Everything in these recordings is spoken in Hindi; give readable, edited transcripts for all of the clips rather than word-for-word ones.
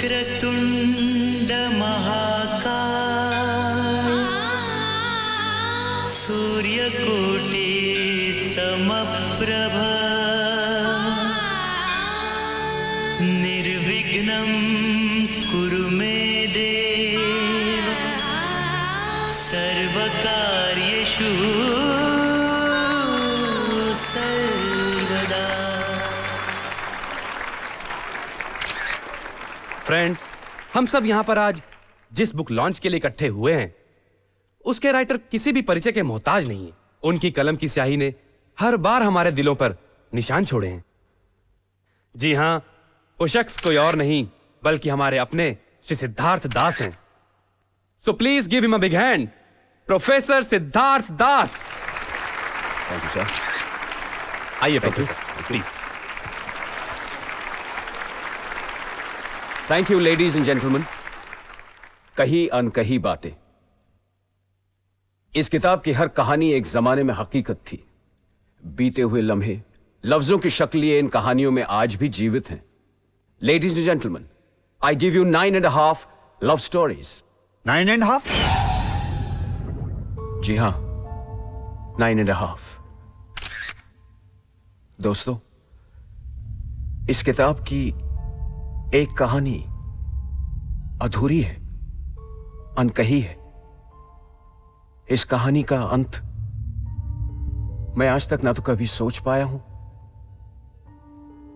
वक्रतुंड महाकाय सूर्यकोटि समप्रभ निर्विघ्नं कुरु मे देव सर्वकार्येषु सर्वदा। फ्रेंड्स, हम सब यहाँ पर आज जिस बुक लॉन्च के लिए इकट्ठे हुए हैं उसके राइटर किसी भी परिचय के मोहताज नहीं है। उनकी कलम की स्याही ने हर बार हमारे दिलों पर निशान छोड़े हैं। जी हां, वो शख्स कोई और नहीं बल्कि हमारे अपने श्री सिद्धार्थ दास हैं। So please give him a big hand, professor Siddharth Das. Thank you sir. आइए professor, please. Thank you ladies and gentleman. कही अनकही बातें। इस किताब की हर कहानी एक जमाने में हकीकत थी। बीते हुए लम्हे लफ्जों की शक्ल लिए इन कहानियों में आज भी जीवित हैं। Ladies and gentleman, I give you 9.5 love stories. 9.5? जी हां, 9.5। दोस्तों, इस किताब की एक कहानी अधूरी है, अनकही है। इस कहानी का अंत मैं आज तक ना तो कभी सोच पाया हूं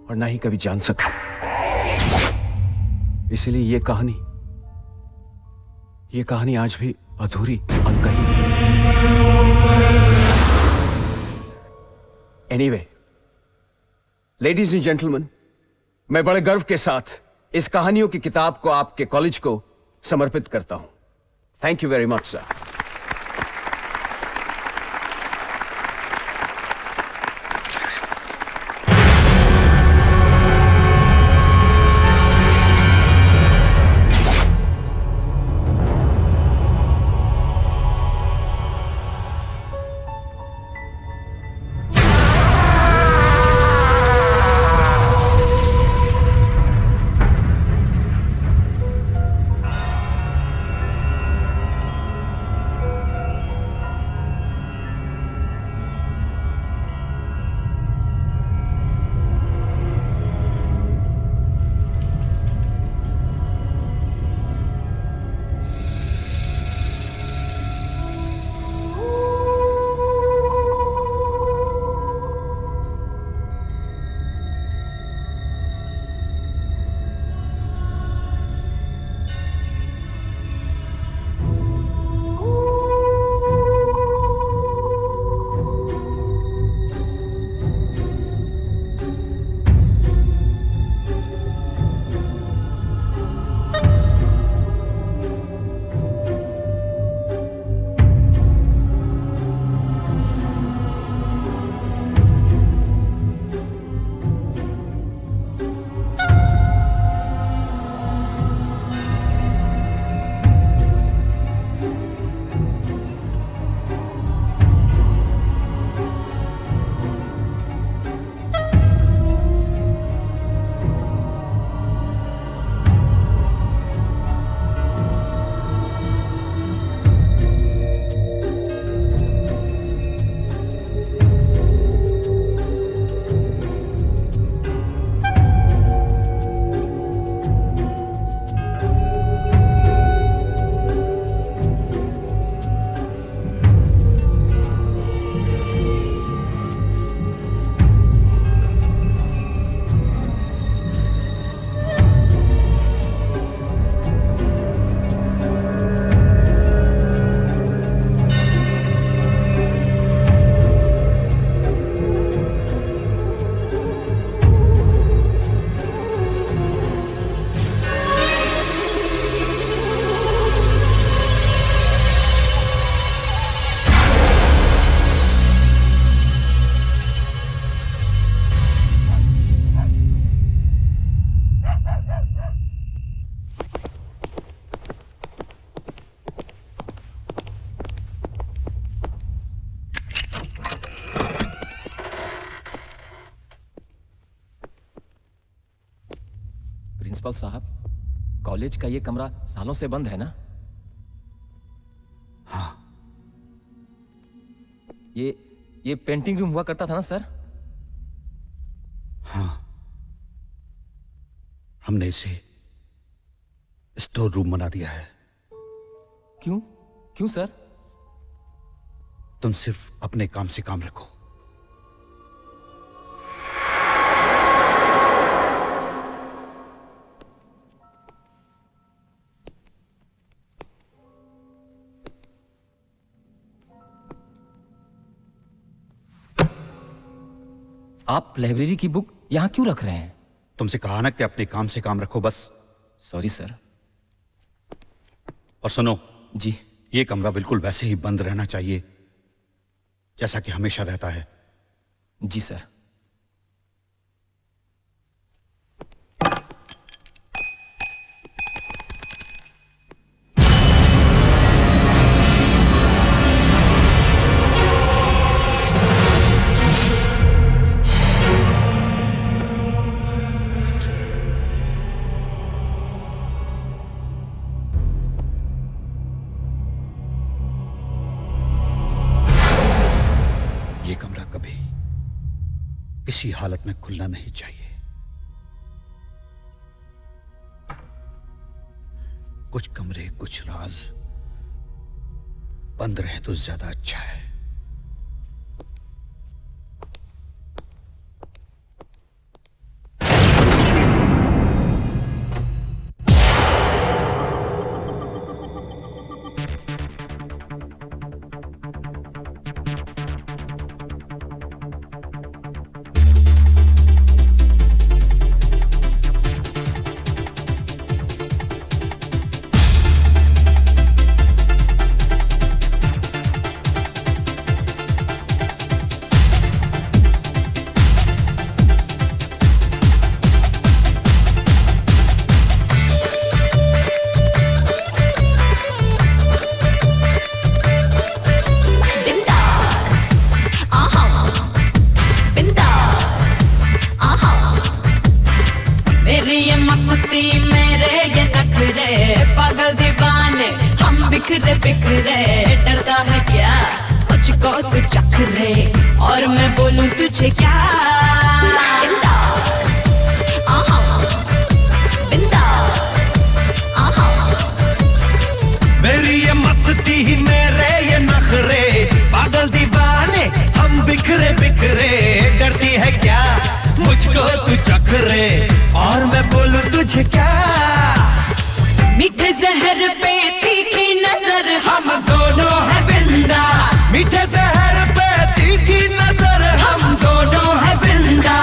और ना ही कभी जान सका। इसलिए ये कहानी आज भी अधूरी, अनकही। एनीवे, लेडीज एंड जेंटलमैन, मैं बड़े गर्व के साथ इस कहानियों की किताब को आपके कॉलेज को समर्पित करता हूं। Thank you very much sir. Principal साहब, कॉलेज का ये कमरा सालों से बंद है ना? हाँ। ये पेंटिंग रूम हुआ करता था ना सर? हाँ, हमने इसे स्टोर रूम बना दिया है। क्यों? क्यों सर? तुम सिर्फ अपने काम से काम रखो। आप लाइब्रेरी की बुक यहां क्यों रख रहे हैं? तुमसे कहा ना कि अपने काम से काम रखो, बस। Sorry sir. और सुनो जी। ये कमरा बिल्कुल वैसे ही बंद रहना चाहिए जैसा कि हमेशा रहता है। जी सर। ये कमरा कभी किसी हालत में खुलना नहीं चाहिए। कुछ कमरे, कुछ राज बंद रहे तो ज्यादा अच्छा है। बिखरे बिखरे डरता है क्या मुझको तू चखरे और मैं बोलूं तुझे क्या बिंदास आहा बिंदास आहा मेरी ये मस्ती ही मेरे ये नखरे पागल दीवाने हम बिखरे बिखरे डरती है क्या मुझको तू चखरे और मैं बोलूं तुझे क्या मीठे जहर पे तीखी नजर हम दोनों है बिंदास मीठे जहर पे तीखी नजर हम दोनों है बिंदास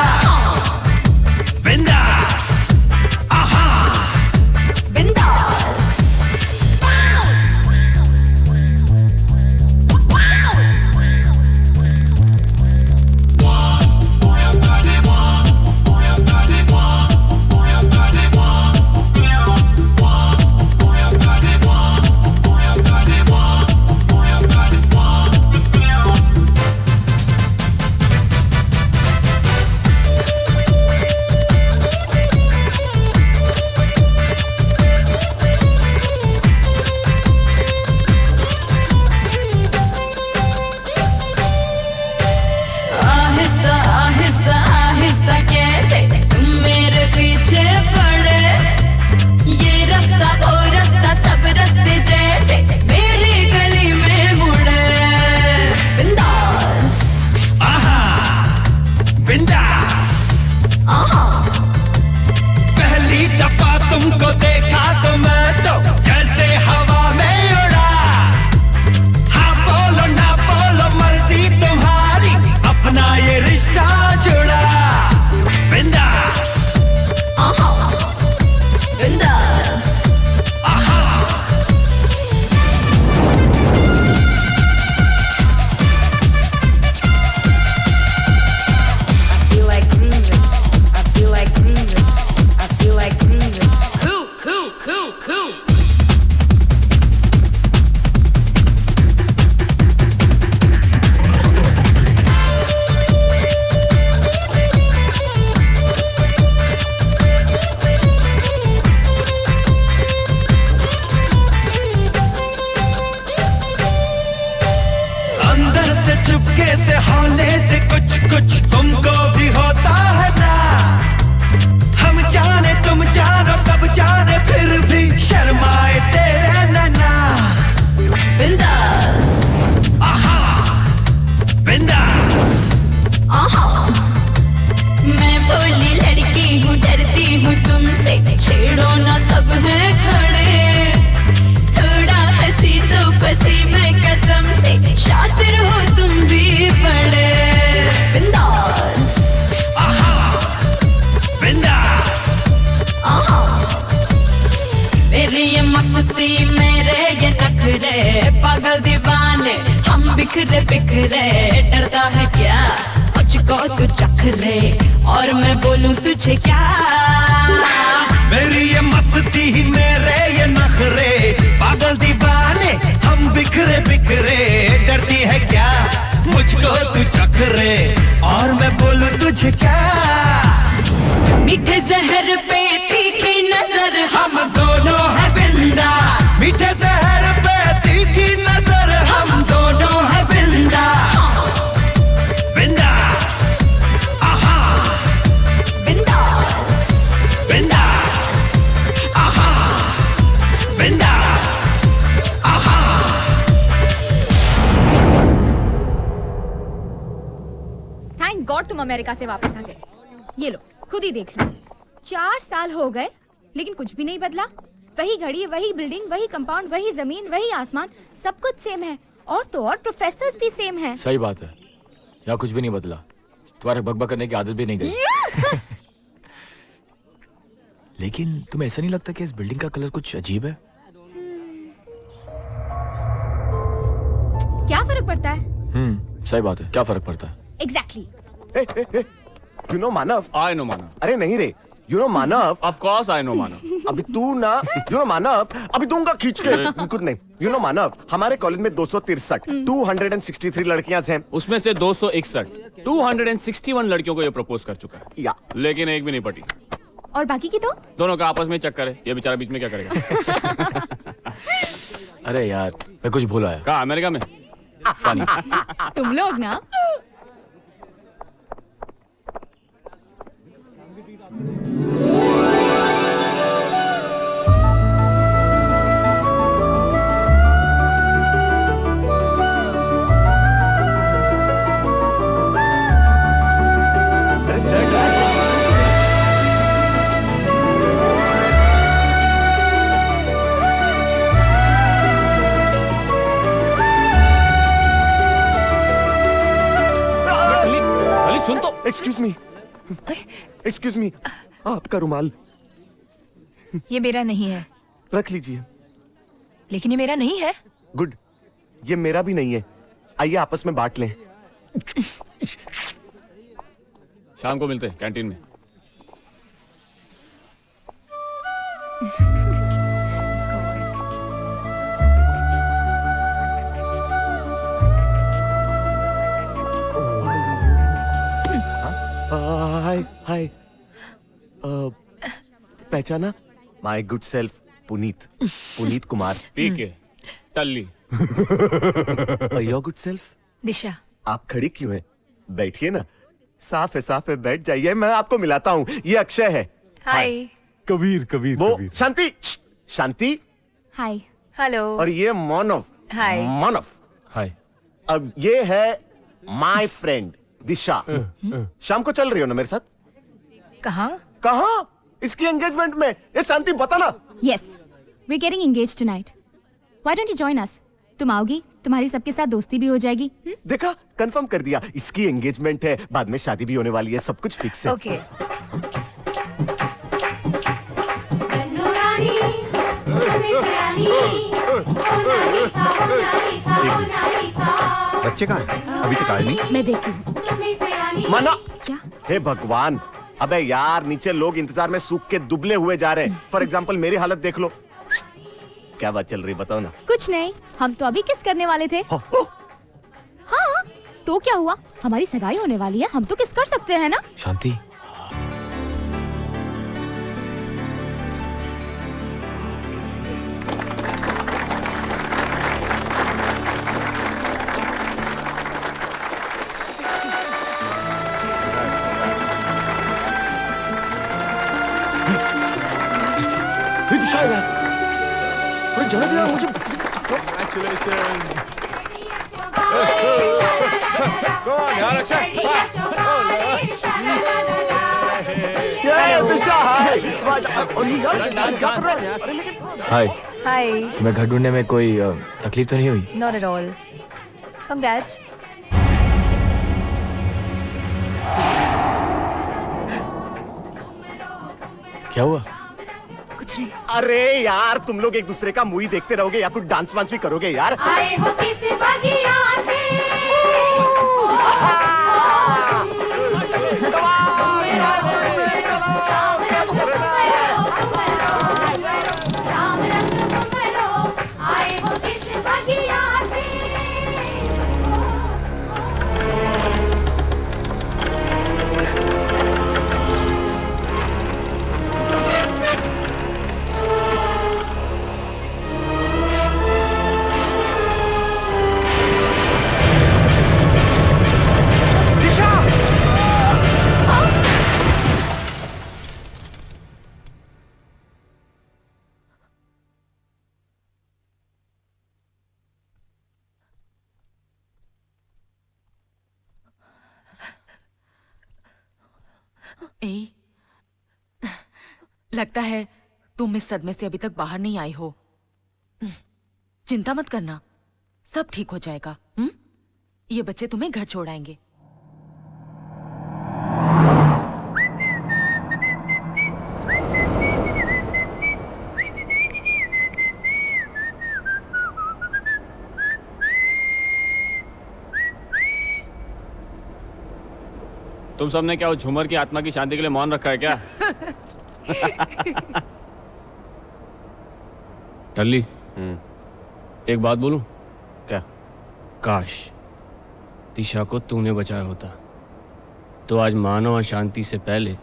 बिखरे बिखरे डरता है क्या मुझको तू चख रे और मैं बोलूं तुझे क्या मेरी ये मस्ती ही मेरे ये नखरे पागल दीवाने हम बिखरे बिखरे डरती है क्या मुझको तू चख रे और मैं बोलूं तुझे क्या मीठे जहर पे तीखी नजर हम दोनों है बिंदास मीठे जहर पे तीखी नजर हम दोनों है बिंदास बिंदास आहा बिंदास बिंदास आहा बिंदास आहा थैंक गॉड तुम अमेरिका से वापस आ गए। ये लो खुद ही देख लो, 4 साल हो गए लेकिन कुछ भी नहीं बदला। वही घड़ी, वही बिल्डिंग, वही कंपाउंड, वही जमीन, वही आसमान, सब कुछ सेम है। और तो और प्रोफेसर्स भी सेम है। सही बात है, यहाँ कुछ भी नहीं बदला। तुम्हारे बकबक करने की आदत भी नहीं गई। लेकिन तुम्हें ऐसा नहीं लगता कि इस बिल्डिंग का कलर कुछ अजीब है? क्या फर्क पड़ता है? सही बात है, क्या फर्क पड़ता है? Exactly. You know Manav. I know Manav. अरे नहीं रे, you know Manav. Of course I know Manav. अभी तू ना, यू नो मानव, अभी दूंगा खींच के। कुछ नहीं, यू नो मानव, हमारे कॉलेज में 263 लड़कियां हैं। उसमें से 261 लड़कियों को ये प्रपोज कर चुका है, या लेकिन एक भी नहीं पटी। और बाकी की तो? दोनों का आपस में चक्कर है, ये बेचारा बीच में क्या करेगा? अरे यार, मैं कुछ भूल आया। कहाँ, अमेरिका में? फनी। तुम लोग ना सुन तो। एक्सक्यूज मी, आपका रुमाल ये मेरा नहीं है। रख लीजिए। लेकिन ये मेरा नहीं है। गुड, ये मेरा भी नहीं है। आइए आपस में बांट लें। शाम को मिलते हैं कैंटीन में। हाय, पहचाना? My good self Puneet Kumar. PK Talli. Your good self Disha. आप खड़ी क्यों हैं? बैठिए ना। साफ है, बैठ जाइए, मैं आपको मिलाता हूँ। ये अक्षय है। हाय। कबीर वो शांति। हाय। हेलो। और ये मानव। हाय। मानव। हाय। अब ये है माय फ्रेंड दिशा। शाम को चल रही हो ना मेरे साथ? कहाँ? इसकी एंगेजमेंट में। ये शांति बता ना। Yes, we getting engaged tonight. Why don't you join us? तुम आओगी, तुम्हारी सबके साथ दोस्ती भी हो जाएगी। देखा, कंफर्म कर दिया। इसकी एंगेजमेंट है, बाद में शादी भी होने वाली है, सब कुछ फिक्स है। ओके। बच्चे कहाँ हैं? अभी तक आए नहीं। मैं देखती हूँ। माना। क्या? हे भगवान, अबे यार, नीचे लोग इंतजार में सूख के दुबले हुए जा रहे हैं। फॉर एग्जाम्पल मेरी हालत देख लो। क्या बात चल रही, बताओ ना। कुछ नहीं, हम तो अभी किस करने वाले थे। हाँ, तो क्या हुआ? हमारी सगाई होने वाली है, हम तो किस कर सकते हैं ना। शांति, मुझे हाय। हाय। तुम्हें घर ढूंढने में कोई तकलीफ तो नहीं हुई? Not at all. कंग्रेट्स। क्या हुआ? कुछ नहीं। अरे यार, तुम लोग एक दूसरे का मूवी देखते रहोगे या कुछ डांस वांस भी करोगे यार। आए हो किस बगिया से ए, लगता है तुम इस सदमे से अभी तक बाहर नहीं आई हो। चिंता मत करना, सब ठीक हो जाएगा। ये बच्चे तुम्हें घर छोड़ आएंगे। तुम सबने क्या उस झूमर की आत्मा की शांति के लिए मौन रखा है क्या? टल्ली, एक बात बोलूं? क्या? काश दिशा को तूने बचाया होता तो आज मानव और शांति से पहले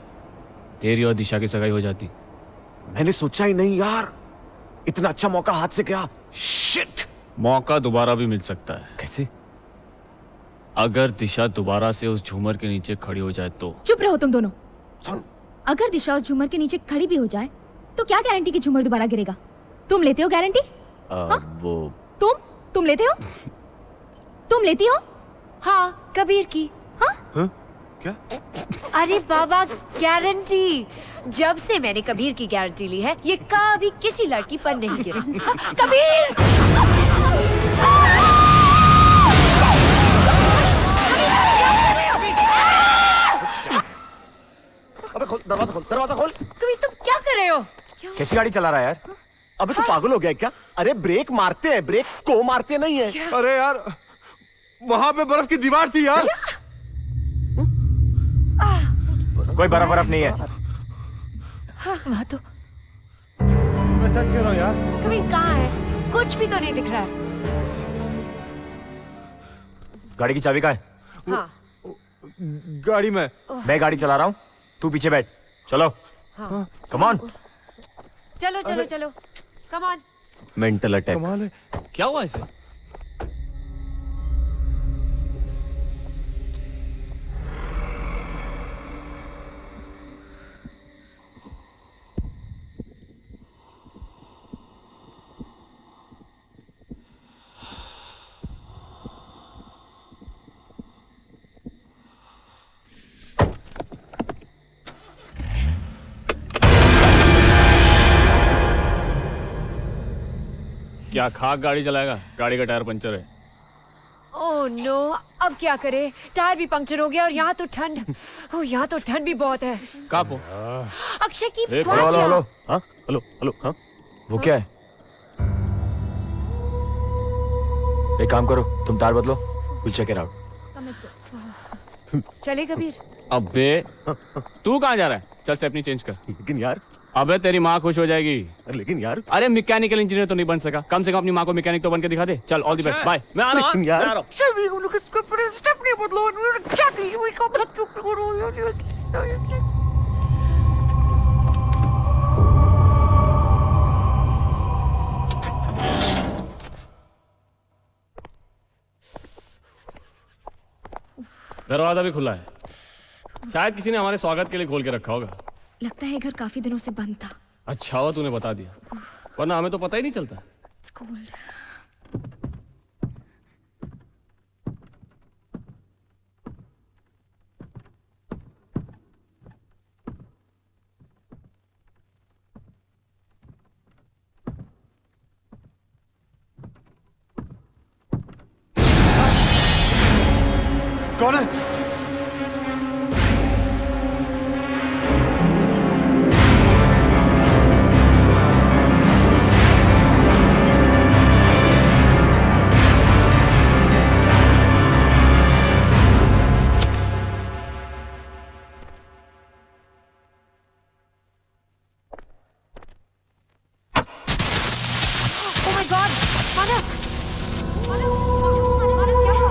तेरी और दिशा की सगाई हो जाती। मैंने सोचा ही नहीं यार, इतना अच्छा मौका हाथ से गया। शिट! मौका दोबारा भी मिल सकता है। कैसे? अगर दिशा दोबारा से उस झूमर के नीचे खड़ी हो जाए तो। चुप रहो तुम दोनों। सुन, अगर दिशा उस झूमर के नीचे खड़ी भी हो जाए तो क्या गारंटी कि झूमर दोबारा गिरेगा? तुम लेते हो गारंटी? वो तुम लेते हो? तुम लेती हो? हाँ, कबीर की। हाँ? क्या? अरे बाबा, गारंटी। जब से मैंने कबीर की गारंटी ली है, ये कभी किसी लड़की पर नहीं गिरा। कबीर! अबे खोल दरवाजा, खोल दरवाजा, खोल। कबीर, तुम क्या कर रहे हो? कैसी गाड़ी चला रहा है यार? अबे तू पागल हो गया क्या? अरे ब्रेक मारते हैं, ब्रेक को मारते नहीं है। अरे यार, वहां पे बर्फ की दीवार थी यार। कोई बर्फ नहीं है। वहाँ तो मैं सच कह रहा हूँ यार। कबीर कहाँ है? कुछ भी तो नहीं दिख रहा है। गाड़ी की चाबी कहाँ है? हाँ, गाड़ी में। मैं गाड़ी चला रहा हूँ, तू पीछे बैठ। चलो, हाँ। Come on. चलो चलो चलो, कम ऑन। Mental attack. कमाल है। क्या हुआ इसे? क्या खाक गाड़ी चलाएगा? गाड़ी का टायर पंचर है। ओह नो, अब क्या करे? टायर भी पंक्चर हो गया और यहाँ तो ठंड। ओह, यहाँ तो ठंड भी बहुत है। कापो। अक्षय की एक प्राच्या। हेलो, हाँ? हेलो, हेलो, हाँ? वो क्या है? एक काम करो, तुम तार बदलो, we'll check it out। चले कबीर। अबे तू कहाँ जा रहा है? चल से अपनी चेंज कर। लेकिन यार, अबे तेरी माँ खुश हो जाएगी। लेकिन यार, अरे मैकेनिकल इंजीनियर तो नहीं बन सका, कम से कम अपनी माँ को मैकेनिक तो बन के दिखा दे। चल, ऑल द बेस्ट, बाय। मैं आ रहा हूँ। लेकिन यार, मैं आ रहा हूँ। दरवाजा भी खुला है, शायद किसी ने हमारे स्वागत के लिए खोल के रखा होगा। लगता है घर काफी दिनों से बंद था। अच्छा हुआ तूने बता दिया, वरना हमें तो पता ही नहीं चलता। It's cold. कौन है? Oh my God, मानव, मानव, मानव, क्या हुआ?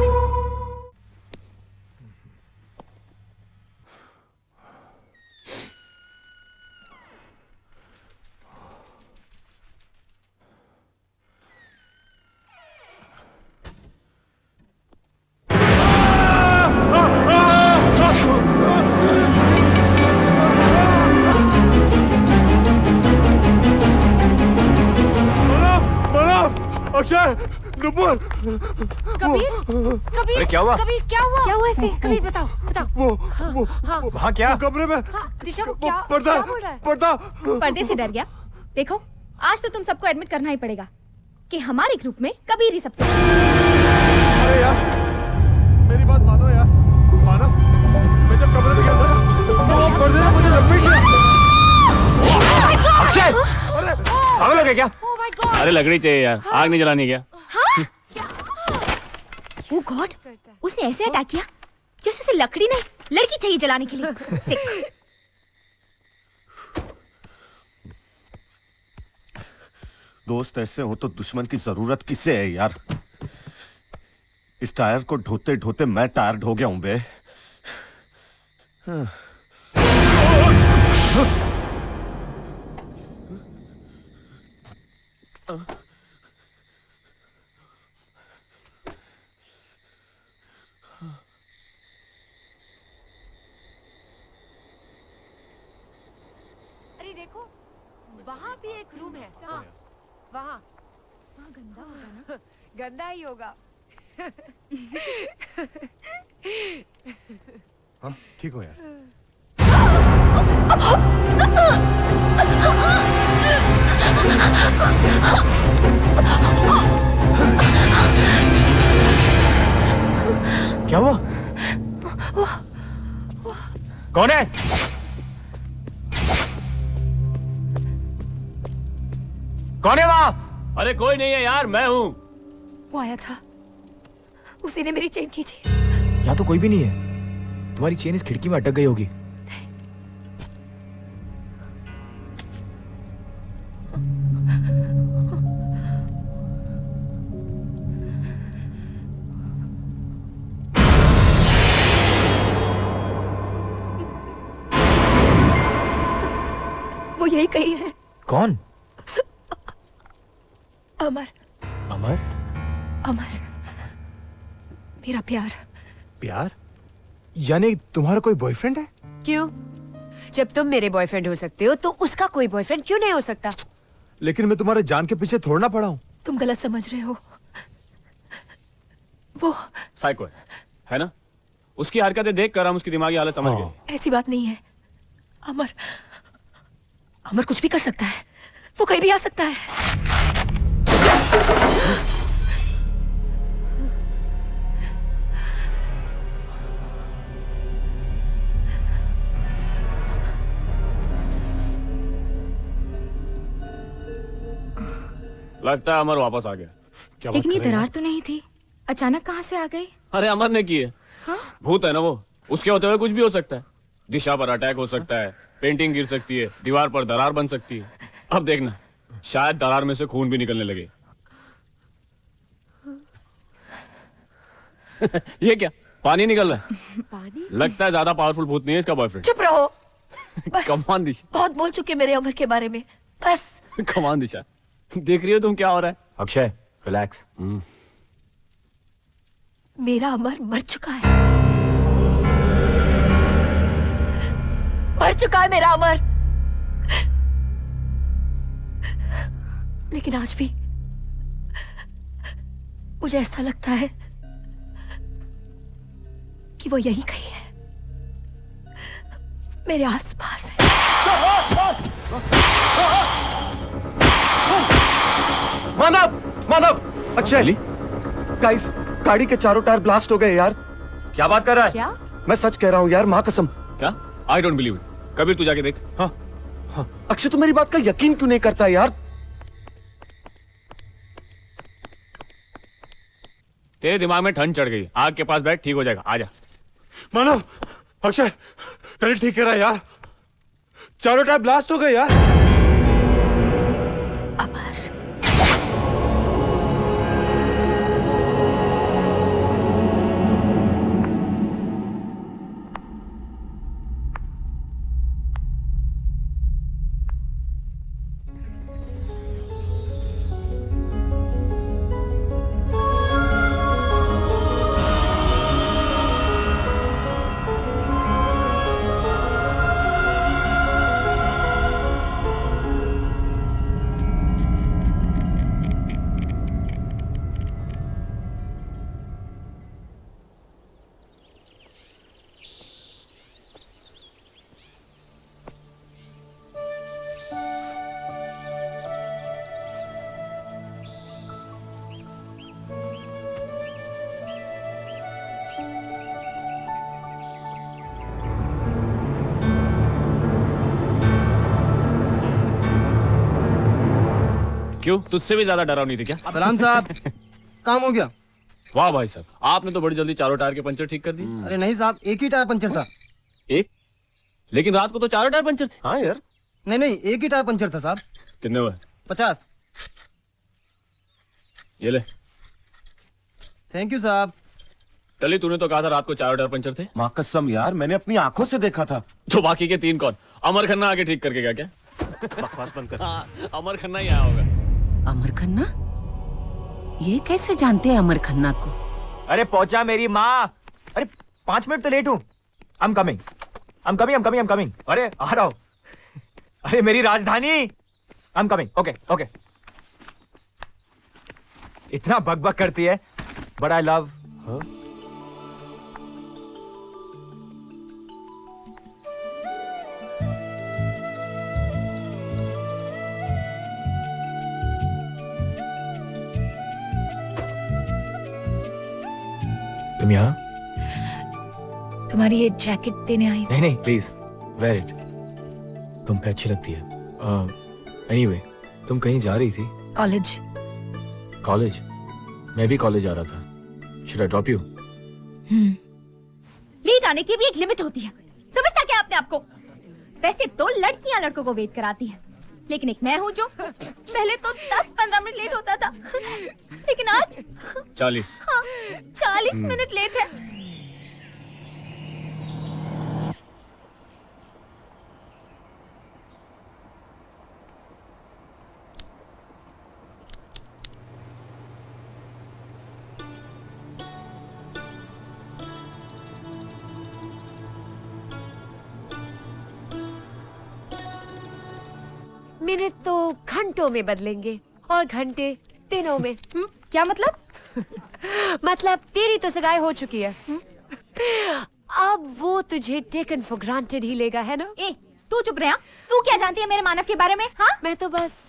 नुपुर कबीर कबीर अरे क्या हुआ? कबीर क्या हुआ? क्या हुआ इसे? कबीर बताओ बताओ। हाँ वहाँ क्या? कमरे में दिशा को क्या पर्दा क्या बोल रहा है? पर्दा। पर्दे से डर गया? देखो आज तो तुम सबको एडमिट करना ही पड़ेगा कि हमारे ग्रुप में कबीर ही सबसे अरे यार मेरी बात मानो यार। मानव मैं जब कमरे में गया था तो पर्दे ने मुझे लपेट लिया। अक्षय पागल हो गया क्या? Oh my God! अरे लकड़ी चाहिए यार, आग नहीं जलानी क्या? ओ गॉड, उसने ऐसे अटैक किया जैसे उसे लकड़ी नहीं लड़की चाहिए जलाने के लिए। सिक। दोस्त ऐसे हो तो दुश्मन की जरूरत किसे है यार? इस टायर को ढोते ढोते मैं टायर्ड हो गया हूं बे। अरे देखो वहाँ भी एक रूम है। हाँ वहाँ गंदा होगा ना? गंदा ही होगा। हाँ ठीक हो यार। क्या हुआ? कौन है? कौन है वहां? अरे कोई नहीं है यार, मैं हूँ। वो आया था, उसी ने मेरी चेन खींची। यहाँ तो कोई भी नहीं है। तुम्हारी चेन इस खिड़की में अटक गई होगी। वो यही कही है। कौन? अमर अमर? अमर मेरा प्यार। प्यार? यानी तुम्हारा कोई बॉयफ्रेंड है? क्यों? जब तुम मेरे बॉयफ्रेंड हो सकते हो तो उसका कोई बॉयफ्रेंड क्यों नहीं हो सकता? लेकिन मैं तुम्हारे जान के पीछे थोड़ा ना पड़ा हूँ। तुम गलत समझ रहे हो। वो साइको है ना? उसकी हरकतें देखकर हम उसकी दिमागी हालत समझ गए। ऐसी बात नहीं है। अमर अमर कुछ भी कर सकता है। वो कहीं भी आ सकता है। लगता है अमर वापस आ गया। क्या लेकिन ये दरार तो नहीं थी, अचानक कहाँ से आ गई? अरे अमर ने की है। भूत है ना वो, उसके होते हुए कुछ भी हो सकता है। दिशा पर अटैक हो सकता है, पेंटिंग गिर सकती है, दीवार पर दरार बन सकती है। अब देखना, शायद दरार में से खून भी निकलने लगे। ये क्या पानी निकल रहा है? पानी? लगता है ज्यादा पावरफुल भूत नहीं है इसका बॉयफ्रेंड। चुप रहो। कम ऑन दिशा, बहुत बोल चुके मेरे अमर के बारे में। बस कम ऑन दिशा, देख रही हो तुम क्या हो रहा है? अक्षय रिलैक्स। मेरा अमर मर चुका है। मर चुका है मेरा अमर। लेकिन आज भी मुझे ऐसा लगता है कि वो यही कहीं है, मेरे आसपास है। मानव मानव अक्षय गाइस, गाड़ी के चारों टायर ब्लास्ट हो गए यार। क्या बात कर रहा है? क्या? मैं सच कह रहा हूँ यार, माँ कसम। क्या? I don't believe it. Kabir तू जाके देख। हाँ हाँ अक्षय तू मेरी बात का यकीन क्यों नहीं करता यार? तेरे दिमाग में ठंड चढ़ गई, आग के पास बैठ, ठीक हो जाएगा। आजा। मानव अक्षय टनल ठीक कह रहा है यार। चारों टायर ब्लास्ट हो गए यार। अमर क्यों, तुझसे भी ज्यादा डरावनी थी क्या? सलाम साहब, काम हो गया। वाह भाई साहब, आपने तो बड़ी जल्दी चारों टायर के पंचर ठीक कर दिए। अरे नहीं साहब, एक ही टायर पंचर था। एक? लेकिन रात को तो चारों टायर पंचर थे। हाँ यार, नहीं, एक ही टायर पंचर था साहब। कितने हुए? 50। ये ले। थैंक यू साहब। टली, तूने तो कहा था रात को चारों टायर पंचर थे। माँ कसम यार, मैंने अपनी आंखों से देखा था। तो बाकी के 3 कौन? अमर खन्ना आके ठीक करके गया क्या? बकवास बंद कर। हाँ, अमर खन्ना ही आया होगा। अमर खन्ना? ये कैसे जानते हैं अमर खन्ना को? अरे पहुंचा मेरी माँ। अरे 5 मिनट तो लेट हूँ। I'm coming. अरे आ रहा हूँ। अरे मेरी राजधानी। I'm coming. Okay. इतना बकबक करती है, but I love her. तुम यहाँ? तुम्हारी ये जैकेट देने आई। नहीं प्लीज वेयर इट, तुम पे अच्छी लगती है। एनीवे, तुम कहीं जा रही थी? कॉलेज? मैं भी कॉलेज जा रहा था। Should I drop you? Late आने की भी एक लिमिट होती है, समझता क्या आपने आपको? वैसे तो लड़कियां लड़कों को वेट कराती हैं, लेकिन एक मैं हूँ जो पहले तो 10-15 मिनट लेट होता था, लेकिन आज 40। हाँ, 40 मिनट लेट है। मिनट तो घंटों में बदलेंगे और घंटे दिनों में। क्या मतलब? मतलब तेरी तो सगाई हो चुकी है, अब वो तुझे टेकन फॉर ग्रांटेड ही लेगा, है ना? ए, तू चुप रहा। तू क्या जानती है मेरे मानव के बारे में? हाँ, मैं तो बस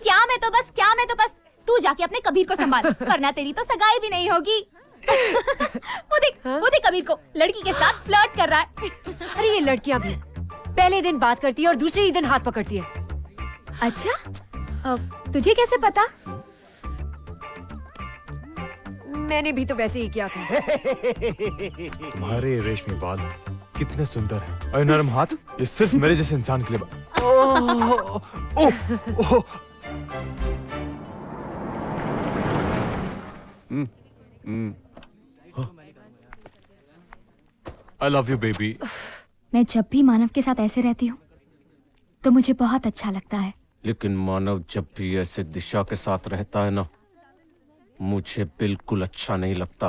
तू जाके अपने कबीर को संभाल, वरना तेरी तो सगाई भी नहीं होगी। वो देख कबीर को लड़की के साथ फ्लर्ट कर रहा है। अरे ये लड़कियां भी पहले दिन बात करती है और दूसरे ही दिन हाथ पकड़ती है। अच्छा, तुझे कैसे पता? मैंने भी तो वैसे ही किया था। तुम्हारे रेशमी बाल कितने सुंदर हैं और नरम हाथ, ये सिर्फ मेरे जैसे इंसान के लिए I love you baby। मैं जब भी मानव के साथ ऐसे रहती हूँ तो मुझे बहुत अच्छा लगता है, लेकिन मानव जब भी ऐसे दिशा के साथ रहता है ना, मुझे बिल्कुल अच्छा नहीं लगता।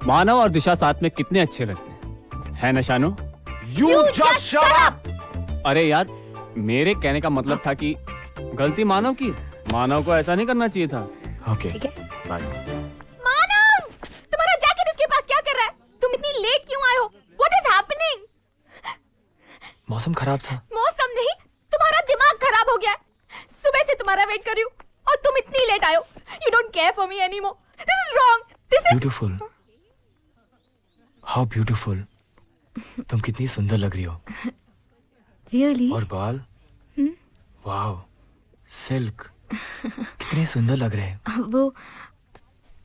मानव और दिशा साथ में कितने अच्छे लगते हैं, है ना शानो? You just shut up! अरे यार, मेरे कहने का मतलब था कि गलती मानव की, मानव को ऐसा नहीं करना चाहिए था। Okay, bye. मानव, तुम्हारा जैकेट उसके पास क्या कर रहा है? तुम इतनी लेट क्यों आए हो? What is happening? मौसम खराब था। मौसम नहीं, तुम्हारा दिमाग खराब हो गया है। सुबह से तुम्हारा वेट कर रही हूँ और तुम इतनी लेट आए हो। You don't care for me anymore. This is wrong. This is beautiful. How beautiful. तुम कितनी सुंदर लग रही हो। Really? और बाल? वाओ, सिल्क, कितने सुंदर लग रहे हैं। वो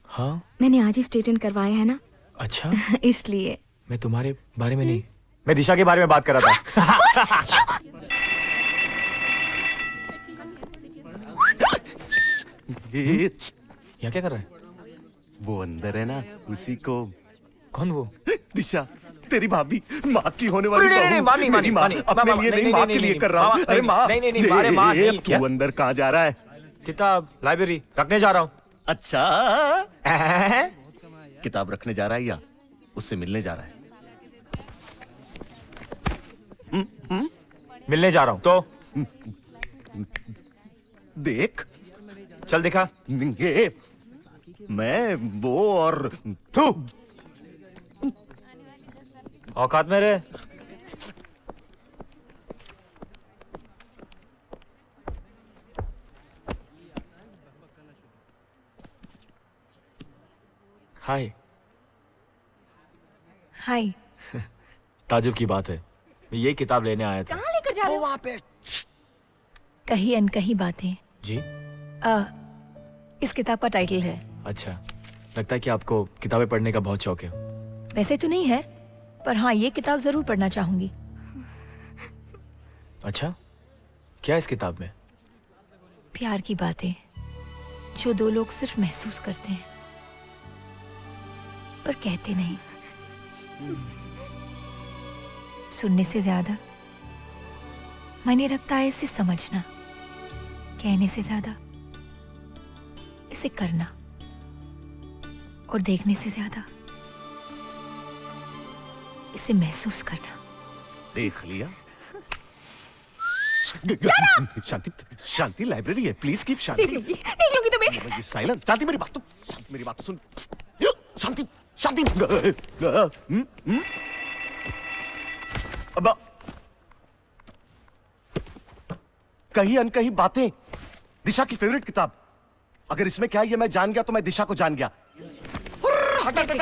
हाँ, मैंने आज ही स्ट्रेटन करवाया है ना, अच्छा। इसलिए। मैं तुम्हारे बारे में नहीं, मैं दिशा के बारे में बात कर रहा था। यहाँ क्या कर रहा है? वो अंदर है ना, उसी को। कौन वो? दिशा, तेरी भाभी, माँ की होने वाली बहू। नहीं, मेरी माँ, अपने लिए नहीं, माँ के लिए कर रहा हूँ। अरे माँ, नहीं, तू अंदर कहाँ जा रहा है? किताब लाइब्रेरी रखने जा रहा हूँ। अच्छा, किताब रखने जा रहा है या उससे मिलने जा रहा है? मिलने जा रहा हूँ तो देख, चल दिखा। ये मैं वो और तू औकात में रहे। हाय। हाय। ताजुब की बात है, मैं ये किताब लेने आया था। कहाँ लेकर जा रहे हो? वहाँ पे कही अनकही बातें। जी। इस किताब का टाइटल है। अच्छा, लगता है कि आपको किताबें पढ़ने का बहुत शौक है। वैसे तो नहीं है, पर हाँ ये किताब जरूर पढ़ना चाहूंगी। अच्छा, क्या है इस किताब में? प्यार की बातें जो दो लोग सिर्फ महसूस करते हैं पर कहते नहीं। सुनने से ज्यादा मायने रखता है इसे समझना, कहने से ज्यादा इसे करना, और देखने से ज्यादा इसे महसूस करना। देख लिया? शांति, शांति, लाइब्रेरी है, प्लीज कीप शांति। देख लूंगी तुम्हें। साइलेंस। शांति मेरी बात तो, शांति मेरी बात तो सुन। शांति, शांति। अब कहीं अनकहीं बातें, दिशा की फेवरेट किताब। अगर इसमें क्या है ये मैं जान गया तो मैं दिशा को जान गया। आजा आजा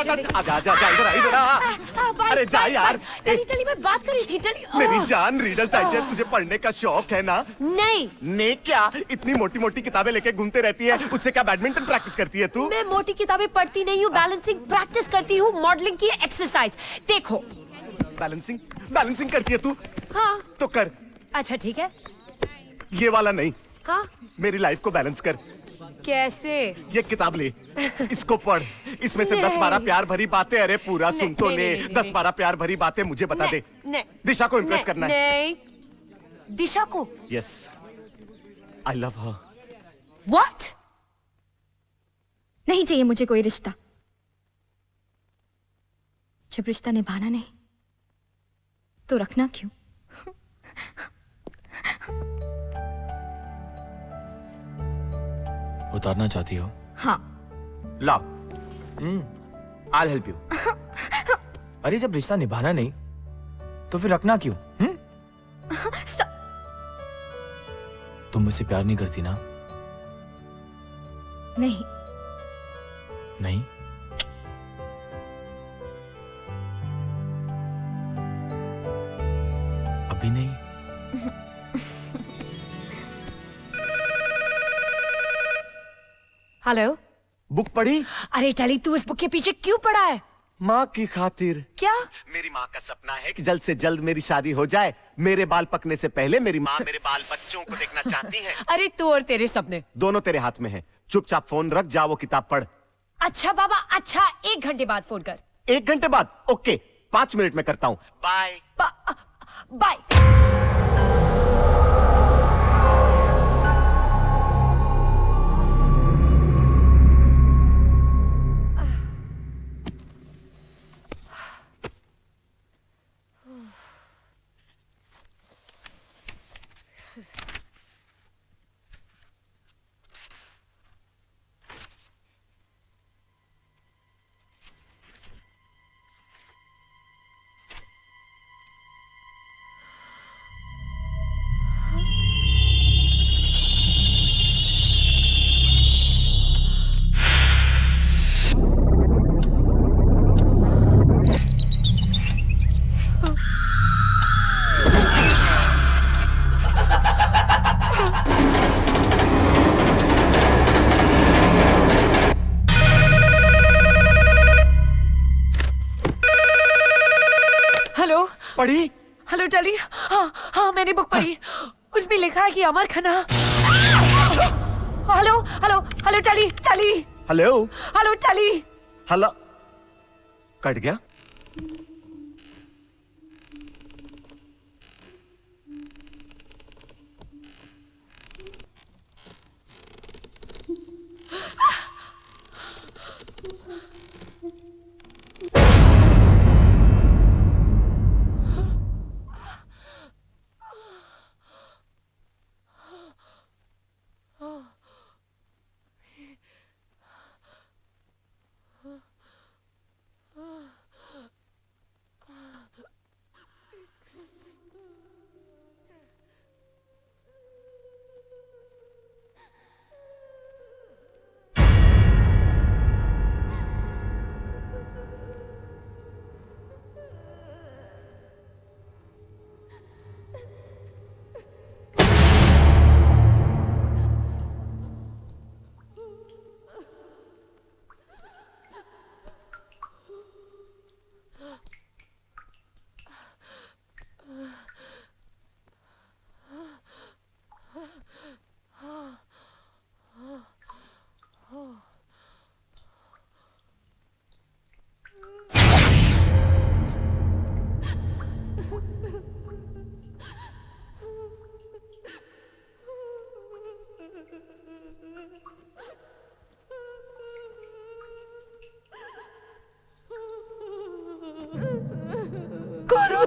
आजा, इधर आ, इधर आ। अरे जा यार। टली मैं बात कर रही थी। टली मेरी जान, रीडर्स डाइजेस्ट तुझे पढ़ने का शौक है ना? नहीं। ने क्या इतनी मोटी मोटी किताबें लेके घूमते रहती है, उससे क्या बैडमिंटन प्रैक्टिस करती है तू? मैं मोटी किताबें पढ़ती नहीं हूँ, बैलेंसिंग प्रैक्टिस करती हूँ, मॉडलिंग की एक्सरसाइज। देखो। बैलेंसिंग, बैलेंसिंग करती है तू? हाँ। तो कर। अच्छा ठीक है। ये वाला नहीं। हाँ। मेरी लाइफ को बैलेंस कर। कैसे? ये किताब ले, इसको पढ़। इसमें से 10-12 प्यार भरी बातें, अरे पूरा सुन तो ले। 10-12 प्यार भरी बातें मुझे बता दे। दिशा को इम्प्रेस करना है। नहीं। दिशा को? Yes, I love her. What? नहीं चाहिए मुझे कोई रिश्ता। जब रिश्ता निभाना नहीं तो रखना क्यों? उतारना चाहती हो? हाँ। लाओ, I'll help you। अरे जब रिश्ता निभाना नहीं तो फिर रखना क्यों? तुम मुझसे प्यार नहीं करती ना? नहीं। नहीं? अभी नहीं? हेलो। बुक पढ़ी? अरे टली तू इस बुक के पीछे क्यों पड़ा है? माँ की खातिर। क्या? मेरी माँ का सपना है कि जल्द से जल्द मेरी शादी हो जाए। मेरे बाल पकने से पहले मेरी माँ मेरे बाल बच्चों को देखना चाहती है। अरे तू और तेरे सपने दोनों तेरे हाथ में है। चुपचाप फोन रख, जा वो किताब पढ़। अच्छा बाबा, अच्छा 1 घंटे बाद फोन कर। 1 घंटे बाद? ओके, 5 मिनट में करता हूँ। बाय। बाय। पढ़ी? हेलो टली। हाँ हाँ मैंने बुक पढ़ी। उसमें लिखा है कि अमर खन्ना। हेलो हेलो हेलो टली टली। हेलो हेलो टली। हेलो। कट गया?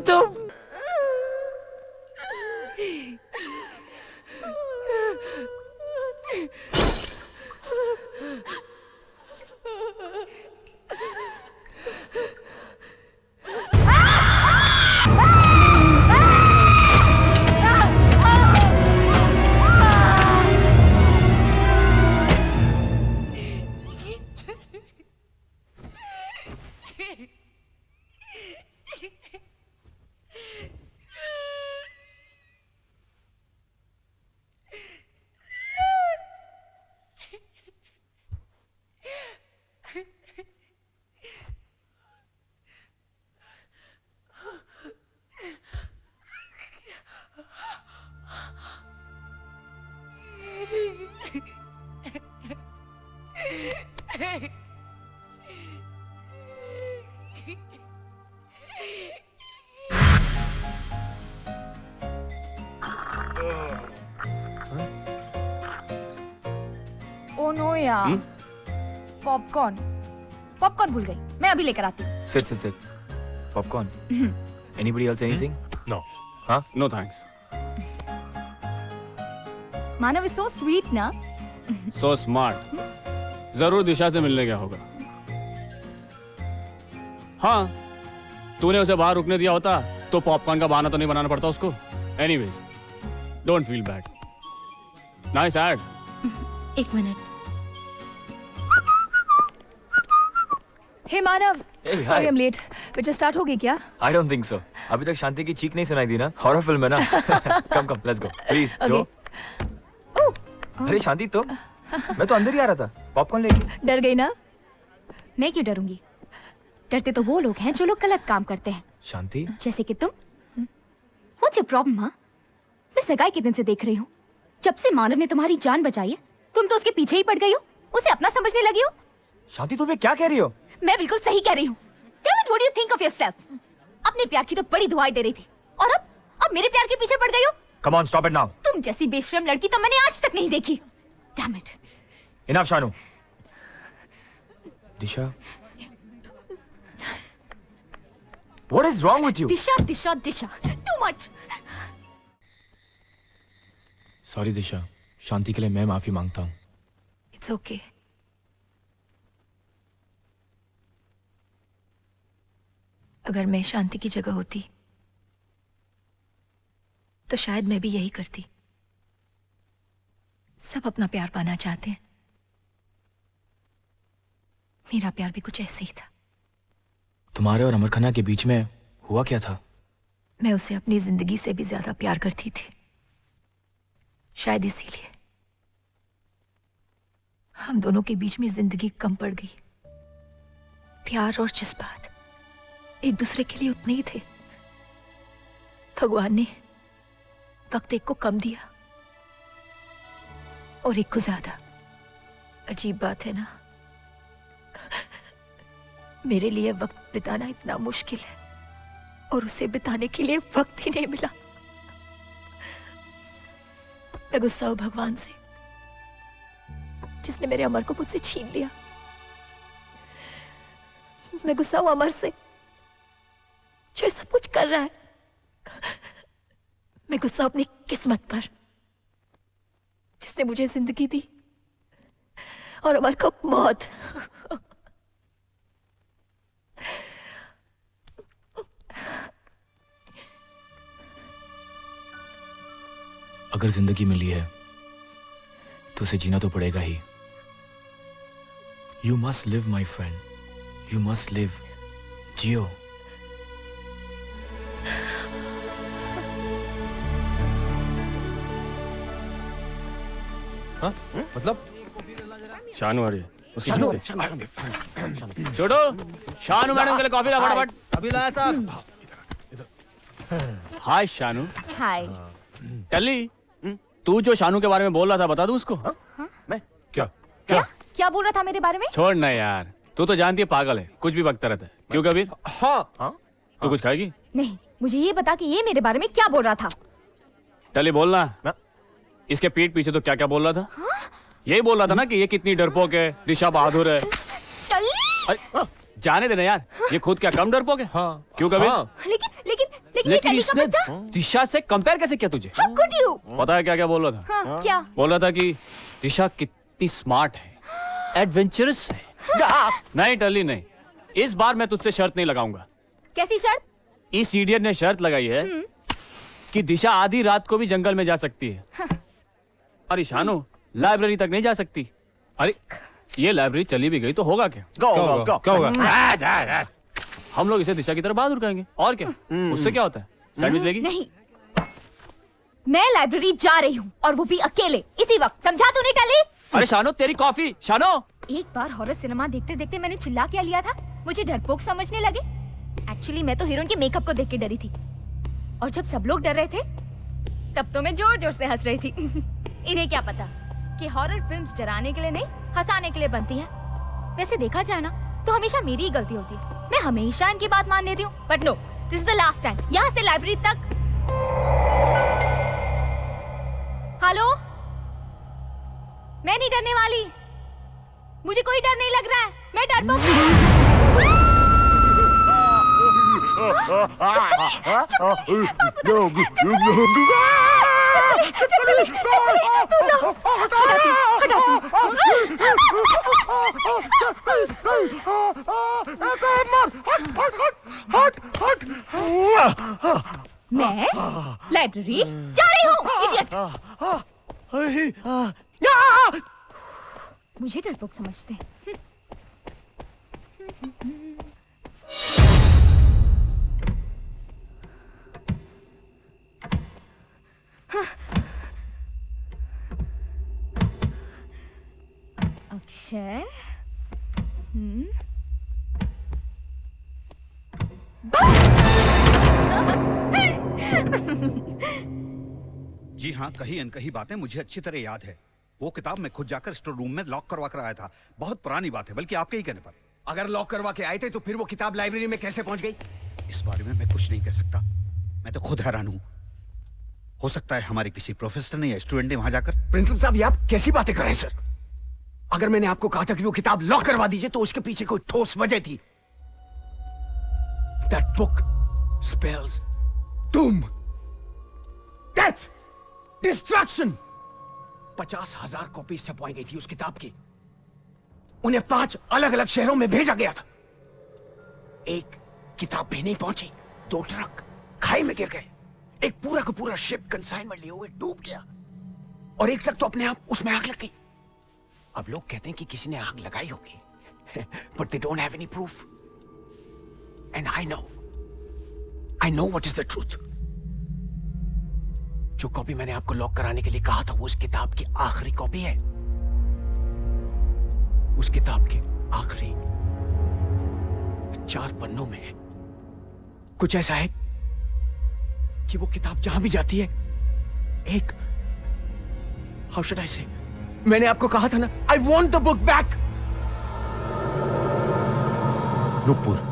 तुम? ओ नो यार, पॉपकॉर्न पॉपकॉर्न भूल गई, मैं अभी लेकर आती हूँ। Sit, sit, sit. Popcorn. Anybody else anything? No. Huh? No thanks. Manav is so sweet ना। So smart. जरूर दिशा से मिलने गया होगा। हाँ, तूने उसे बाहर रुकने दिया होता तो पॉपकॉर्न का बहाना तो नहीं बनाना पड़ता उसको। Anyways, don't feel bad. Nice ad. एक minute. Hey Manav, Hey, hi. Sorry I am late. Picture start हो गई क्या? I don't think so. अभी तक शांति की चीख नहीं सुनाई दी ना? हॉरर फिल्म है ना? Come, let's go. Please, Okay. go. अरे शांति तुम? मैं तो अंदर ही आ रहा था पॉपकॉर्न लेके। डर गई ना? मैं क्यों डरूंगी? डरते तो वो लोग हैं जो लोग गलत काम करते हैं, शांति जैसे कि तुम। What's your problem, हाँ? मैं सगाई के दिन से देख रही हूँ, जब से मानव ने तुम्हारी जान बचाई है तुम तो उसके पीछे ही पड़ गई हो, उसे अपना समझने लगी हो। शांति तुम क्या कह रही हो? मैं बिल्कुल सही कह रही हूँ। Damn it, what do you think of yourself? अपने प्यार की तो बड़ी दुआएं दे रही थी और अब मेरे प्यार के पीछे पड़ गई हो। Come on, stop it now. तुम जैसी बेशरम लड़की तो मैंने आज तक नहीं देखी। Damn it. Enough, Shanu. Disha What is wrong with you? Disha Disha Disha, too much. Sorry Disha, शांति के लिए मैं माफी मांगता हूँ। It's okay. अगर मैं शांति की जगह होती तो शायद मैं भी यही करती। सब अपना प्यार पाना चाहते हैं, मेरा प्यार भी कुछ ऐसे ही था। तुम्हारे और अमर खन्ना के बीच में हुआ क्या था? मैं उसे अपनी जिंदगी से भी ज्यादा प्यार करती थी, शायद इसीलिए हम दोनों के बीच में जिंदगी कम पड़ गई। प्यार और जज्बात एक दूसरे के लिए उतने ही थे। भगवान ने वक्त एक को कम दिया और एक को ज्यादा। अजीब बात है ना, मेरे लिए वक्त बिताना इतना मुश्किल है और उसे बिताने के लिए वक्त ही नहीं मिला। मैं गुस्सा हूं भगवान से, जिसने मेरे अमर को मुझसे छीन लिया। मैं गुस्सा हूं अमर से, जो सब कुछ कर रहा है। मैं गुस्सा हूं अपनी किस्मत पर, जिसने मुझे जिंदगी दी और अमर को मौत। अगर जिंदगी मिली है तो उसे जीना तो पड़ेगा ही। You must live my friend, you must live. जियो। हाँ? मतलब? शानू आ रही है। उसकी शानू, पूछते। शानू। छोटू, शानू मैडम के लिए कॉफी ला फटाफट। अभी लाया साहब। हाय शानू। हाय। टल्ली, तू जो शानू के बारे में बोल रहा था बता दूं उसको? मैं? क्या? क्या बोल रहा था मेरे बारे में? छोड़ ना यार, तू तो जानती है पागल है, कुछ भी बकता रहता है। क्यों कबीर? हाँ। तू कुछ खाएगी? नहीं, मुझे ये बता कि ये मेरे बारे में क्या बोल रहा था। टल्ली बोलना। इसके पीठ पीछे तो क्या क्या बोल रहा था? यही बोल रहा था ना कि ये कितनी डरपोक है, दिशा बहादुर है। अरे जाने देना यार, ये खुद क्या कम डरपोक है? हाँ। क्यों कबीर? लेकिन लेकिन ये टेली का बच्चा? दिशा से कंपेयर कैसे किया तुझे? How could you? पता है क्या क्या बोल रहा था? हाँ, क्या? बोल रहा था कि दिशा कितनी स्मार्ट है, एडवेंचरस है। नहीं टली नहीं, इस बार मैं तुझसे शर्त नहीं लगाऊंगा। कैसी शर्त? इस इडियट ने शर्त लगाई है कि दिशा आधी रात को भी जंगल में जा सकती है। अरे शानो, लाइब्रेरी तक नहीं जा सकती। अरे ये लाइब्रेरी चली भी गई तो होगा क्या? क्या होगा? हम लोग इसे दिशा की तरफ बहादुर कहेंगे और क्या? उससे क्या होता है? सैंडविच लेगी? नहीं, मैं लाइब्रेरी जा रही हूँ और वो भी अकेले, इसी वक्त। समझा तूने टली? अरे शानो, तेरी कॉफी। शानो, एक बार हॉरर सिनेमा देखते देखते मैंने चिल्ला क्या लिया था, मुझे डरपोक समझने लगे। एक्चुअली मैं तो हीरोइन के मेकअप को देख के डरी थी, और जब सब लोग डर रहे थे तब तो मैं जोर जोर से हंस रही थी। इन्हें क्या पता कि हॉरर फिल्म्स डराने के लिए नहीं, हंसाने के लिए बनती हैं। वैसे देखा जाए ना तो हमेशा मेरी ही गलती होती है, मैं हमेशा इनकी बात मान लेती हूँ। But no, this is the last time. यहाँ से लाइब्रेरी तक। हेलो, मैं नहीं डरने वाली, मुझे कोई डर नहीं लग रहा है, मैं डरपोक। मैं लाइब्रेरी जा रही हूँ, इडियट। मुझे डरपोक समझते हैं। अक्षय, जी हाँ, कही अनकही बातें मुझे अच्छी तरह याद है। वो किताब मैं खुद जाकर स्टोर रूम में लॉक करवा कर आया था। बहुत पुरानी बात है, बल्कि आपके ही कहने पर। अगर लॉक करवा के आए थे तो फिर वो किताब लाइब्रेरी में कैसे पहुंच गई? इस बारे में मैं कुछ नहीं कह सकता, मैं तो खुद हैरान हूँ। हो सकता है हमारे किसी प्रोफेसर ने या स्टूडेंट ने वहां जाकर। प्रिंसिपल साहब, ये आप कैसी बातें कर रहे हैं सर? अगर मैंने आपको कहा था कि वो किताब लॉक करवा दीजिए तो उसके पीछे कोई ठोस वजह थी। That book spells doom, death, destruction. 50,000 copies छपवाई गई थी उस किताब की। उन्हें 5 अलग अलग शहरों में भेजा गया था। एक किताब भी नहीं पहुंची, 2 ट्रक खाई में गिर गए, एक पूरा का पूरा शिप कंसाइनमेंट लिए हुए डूब गया, और एक ट्रक तो अपने आप उसमें आग लग गई। अब लोग कहते हैं कि किसी ने आग लगाई होगी, but they don't have any proof. And I know what is the truth. जो कॉपी मैंने आपको लॉक कराने के लिए कहा था वो उस किताब की आखिरी कॉपी है। उस किताब के आखिरी 4 पन्नों में कुछ ऐसा है कि वो किताब जहां भी जाती है एक हाउ शुड आई से, मैंने आपको कहा था ना, I want the book back. Nupur,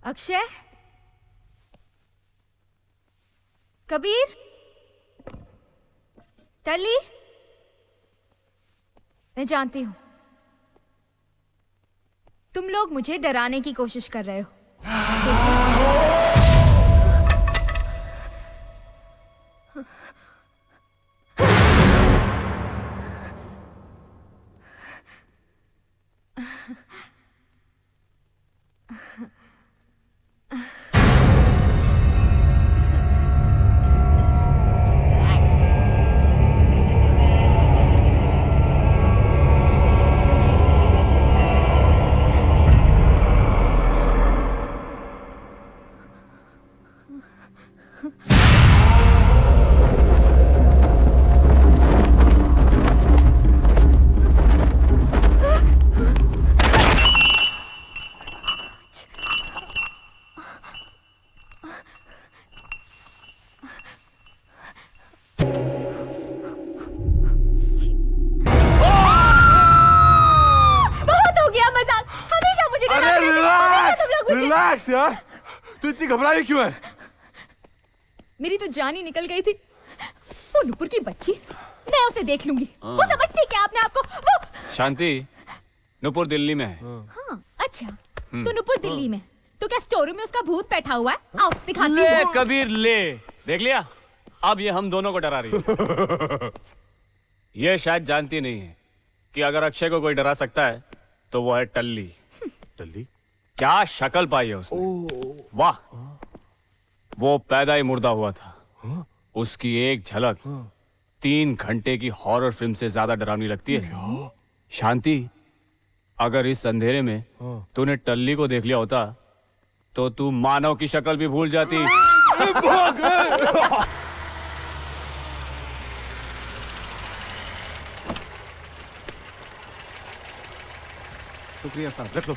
Akshay, Kabir, टली, मैं जानती हूं तुम लोग मुझे डराने की कोशिश कर रहे हो। रिलैक्स यार, तू इतनी घबराई क्यों है? मेरी तो जान ही निकल गई थी। वो नुपुर की बच्ची, मैं उसे देख लूंगी। वो समझती क्या अपने आप को? वो शांति, नुपुर दिल्ली में है। हाँ, अच्छा तो नुपुर दिल्ली में, तो क्या स्टोर रूम में उसका भूत बैठा हुआ है? आओ दिखाती ले हूँ। कबीर ले, देख लिया? अब ये हम दोनों को डरा रही है। ये शायद जानती नहीं है कि अगर अक्षय को कोई डरा सकता है तो वो है टल्ली। टल्ली? क्या शक्ल पाई है उसने, वाह। वो पैदा ही मुर्दा हुआ था। उसकी एक झलक 3 घंटे की हॉरर फिल्म से ज्यादा डरावनी लगती है। शांति, अगर इस अंधेरे में तूने टल्ली को देख लिया होता तो तू मानव की शक्ल भी भूल जाती। शुक्रिया साहब, रख लो।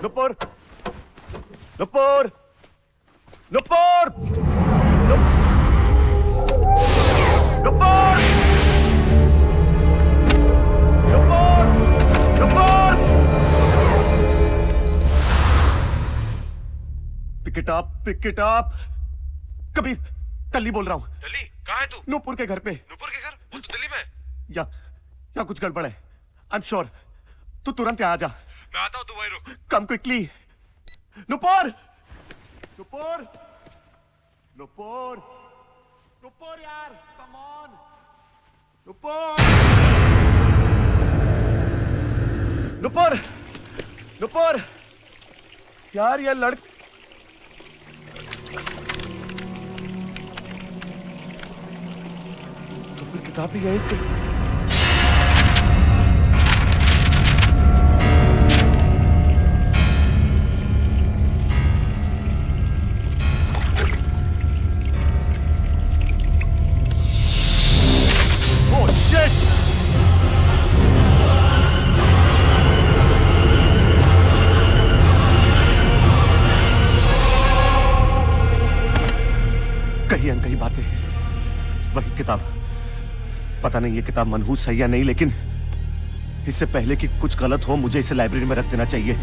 Nupur, Nupur, Nupur, Nupur, Nupur, Nupur. Pick it up, pick it up. Kabir, Talli बोल रहा हूँ। टल्ली, कहाँ है तू? नुपुर के घर पे। नुपुर के घर? वो तो दिल्ली में है। या कुछ गड़बड़ है। I am sure. तू तुरंत यहाँ आ जा। मैं आता हूँ, तू वहीं रुक। Come quickly. नुपुर, नुपुर, नुपुर, नुपुर यार, कम ऑन, नुपुर, नुपुर, नुपुर, यार ये तो फिर किताब ही यही थी। कहीं अनकही बातें, वही किताब। पता नहीं ये किताब मनहूस है या नहीं, लेकिन इससे पहले कि कुछ गलत हो मुझे इसे लाइब्रेरी में रख देना चाहिए।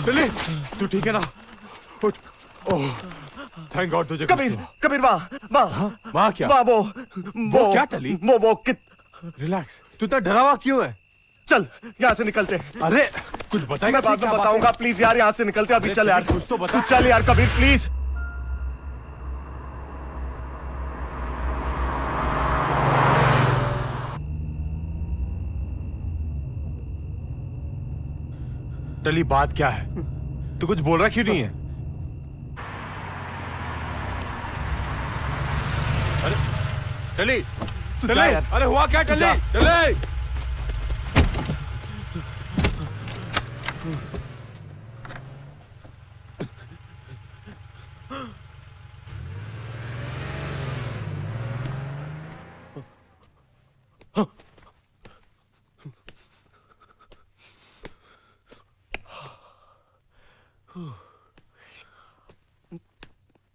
टल्ली, तू ठीक है ना? ओह, थैंक गॉड तुझे। कबीर, कबीर वाह, वाह, वाह क्या? वाह वो क्या टल्ली? वो रिलैक्स, तू इतना डरा हुआ क्यों है? चल यहाँ से निकलते। अरे कुछ बताएगा? मैं बाद में बताऊंगा, प्लीज यार यहाँ से निकलते। अभी चल यार, कुछ तो बता। तू चल यार कबीर प्लीज। टल्ली, बात क्या है? तू कुछ बोल रहा क्यों नहीं है? अरे टल्ली, टल्ली, अरे हुआ क्या टल्ली? टल्ली,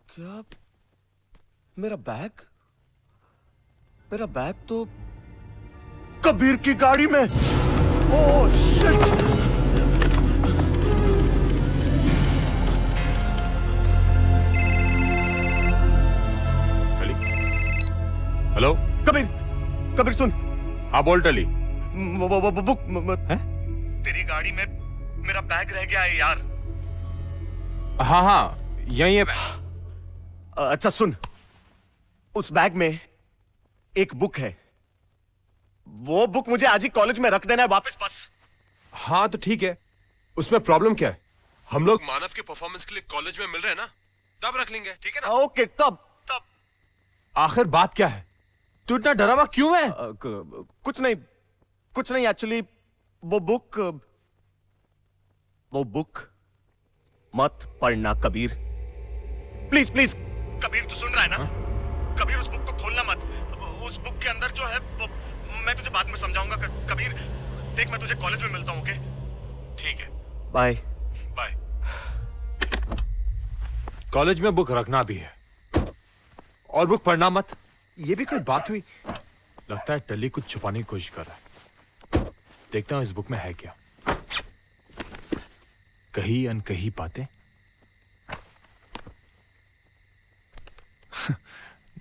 क्या? मेरा बैग? मेरा बैग तो कबीर की गाड़ी में। Oh shit! Hello Kabir, Kabir सुन। हाँ बोल टल्ली। वो बुक है? तेरी गाड़ी में मेरा बैग रह गया है यार। हाँ हाँ यही है। अच्छा सुन, उस बैग में एक बुक है। वो बुक मुझे आज ही कॉलेज में रख देना है वापस बस। हाँ तो ठीक है, उसमें प्रॉब्लम क्या है? हम लोग मानव के परफॉर्मेंस के लिए कॉलेज में मिल रहे हैं ना, तब रख लेंगे, ठीक है ना? ओके तब। आखिर बात क्या है? तू इतना डरा हुआ क्यों है? कुछ नहीं एक्चुअली वो बुक मत पढ़ना कबीर, प्लीज प्लीज। कबीर तू सुन रहा है ना? कबीर उस बुक को खोलना मत। उस बुक के अंदर जो है मैं तुझे बाद में समझाऊंगा। कबीर देख, मैं तुझे कॉलेज में मिलता हूँ, ओके? ठीक है, बाय बाय। कॉलेज में बुक रखना भी है और बुक पढ़ना मत, ये भी कोई बात हुई? लगता है टली कुछ छुपाने की कोशिश कर रहा है। देखता हूं इस बुक में है क्या। कही अनकही बातें।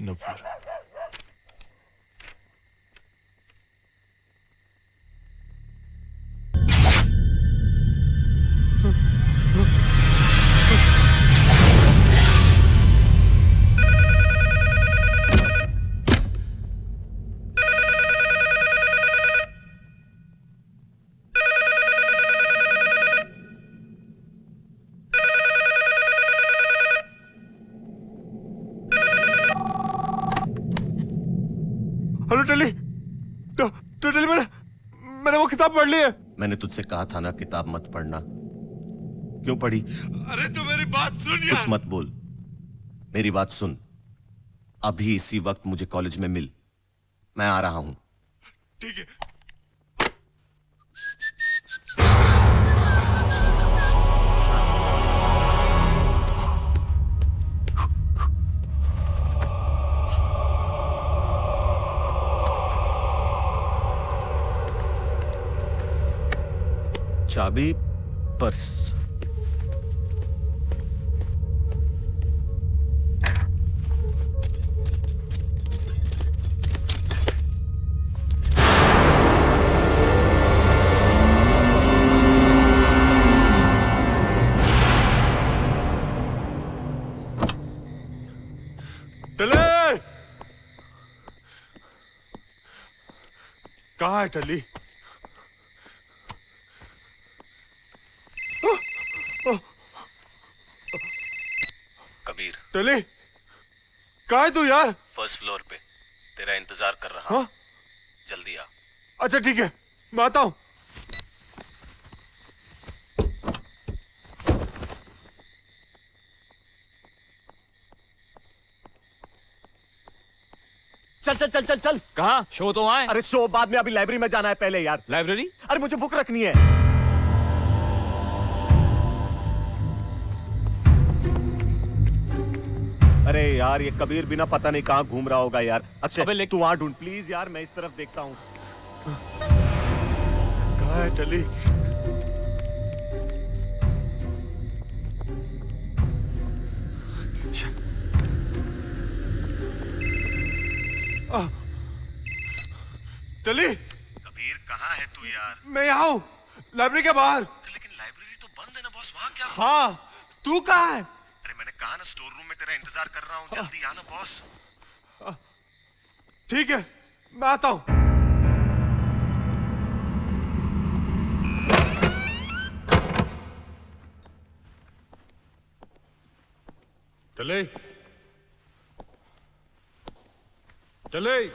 नुपुर। हेलो टली, तो टली मैंने वो किताब पढ़ ली है। मैंने तुझसे कहा था ना किताब मत पढ़ना। क्यों पढ़ी? अरे तू मेरी बात सुन यार। कुछ मत बोल, मेरी बात सुन। अभी इसी वक्त मुझे कॉलेज में मिल, मैं आ रहा हूं। ठीक है। चाबी, पर्स। टली! कहाँ है टली? कबीर, टली, कहाँ है तू यार? फर्स्ट फ्लोर पे तेरा इंतजार कर रहा हूं। जल्दी आ। अच्छा ठीक है, मैं आता हूं। चल चल चल चल चल। कहाँ? शो तो वहाँ है। अरे शो बाद में, अभी लाइब्रेरी में जाना है पहले यार। लाइब्रेरी? अरे मुझे बुक रखनी है। अरे यार ये कबीर बिना पता नहीं कहाँ घूम रहा होगा यार। अक्षय तू वहां ढूंढ प्लीज यार, मैं इस तरफ देखता हूँ। कहाँ है टली? टली! कबीर कहाँ है तू यार? मैं यहाँ हूँ, लाइब्रेरी के बाहर। लेकिन लाइब्रेरी तो बंद है ना बॉस, वहाँ क्या? हाँ, तू कहाँ है? अरे मैंने कहा ना स्टोर रूम में तेरा इंतजार कर रहा हूँ, जल्दी आना बॉस। ठीक है, मैं आता हूँ। टली! टली!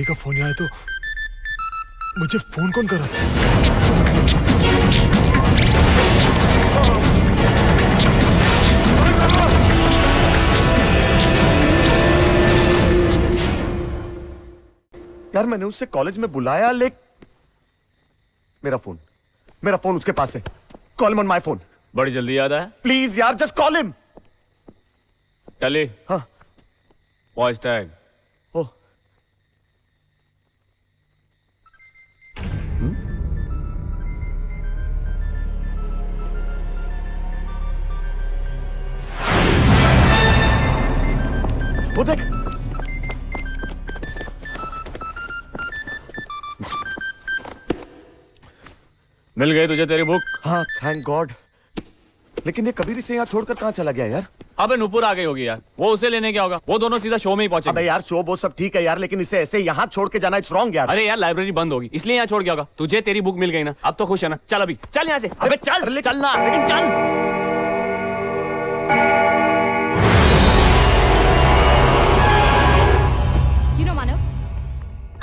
डैडी का फोन आया तो मुझे फोन कौन कर रहा है? यार मैंने उससे कॉलेज में बुलाया मेरा फोन उसके पास है। Call him on my phone. बड़ी जल्दी याद आया? प्लीज यार जस्ट कॉल हिम। टली। हाँ। Voice tag. ओह। वो देख। मिल गई तुझे तेरी बुक? हाँ थैंक गॉड। लेकिन ये कबीर इसे यहाँ छोड़कर कहाँ चला गया यार? अबे नूपुर आ गई होगी यार, वो उसे लेने क्या होगा? वो दोनों सीधा शो में ही पहुंचे। अबे यार शो वो सब ठीक है यार, लेकिन इसे ऐसे यहाँ छोड़ के जाना इट्स रॉन्ग यार। अरे यार लाइब्रेरी बंद होगी इसलिए यहाँ छोड़ गया होगा। तुझे तेरी बुक मिल गई ना, अब तो खुश है ना? चल अभी चल यहाँ से। अबे चल चलना, लेकिन चल। You know, Manav,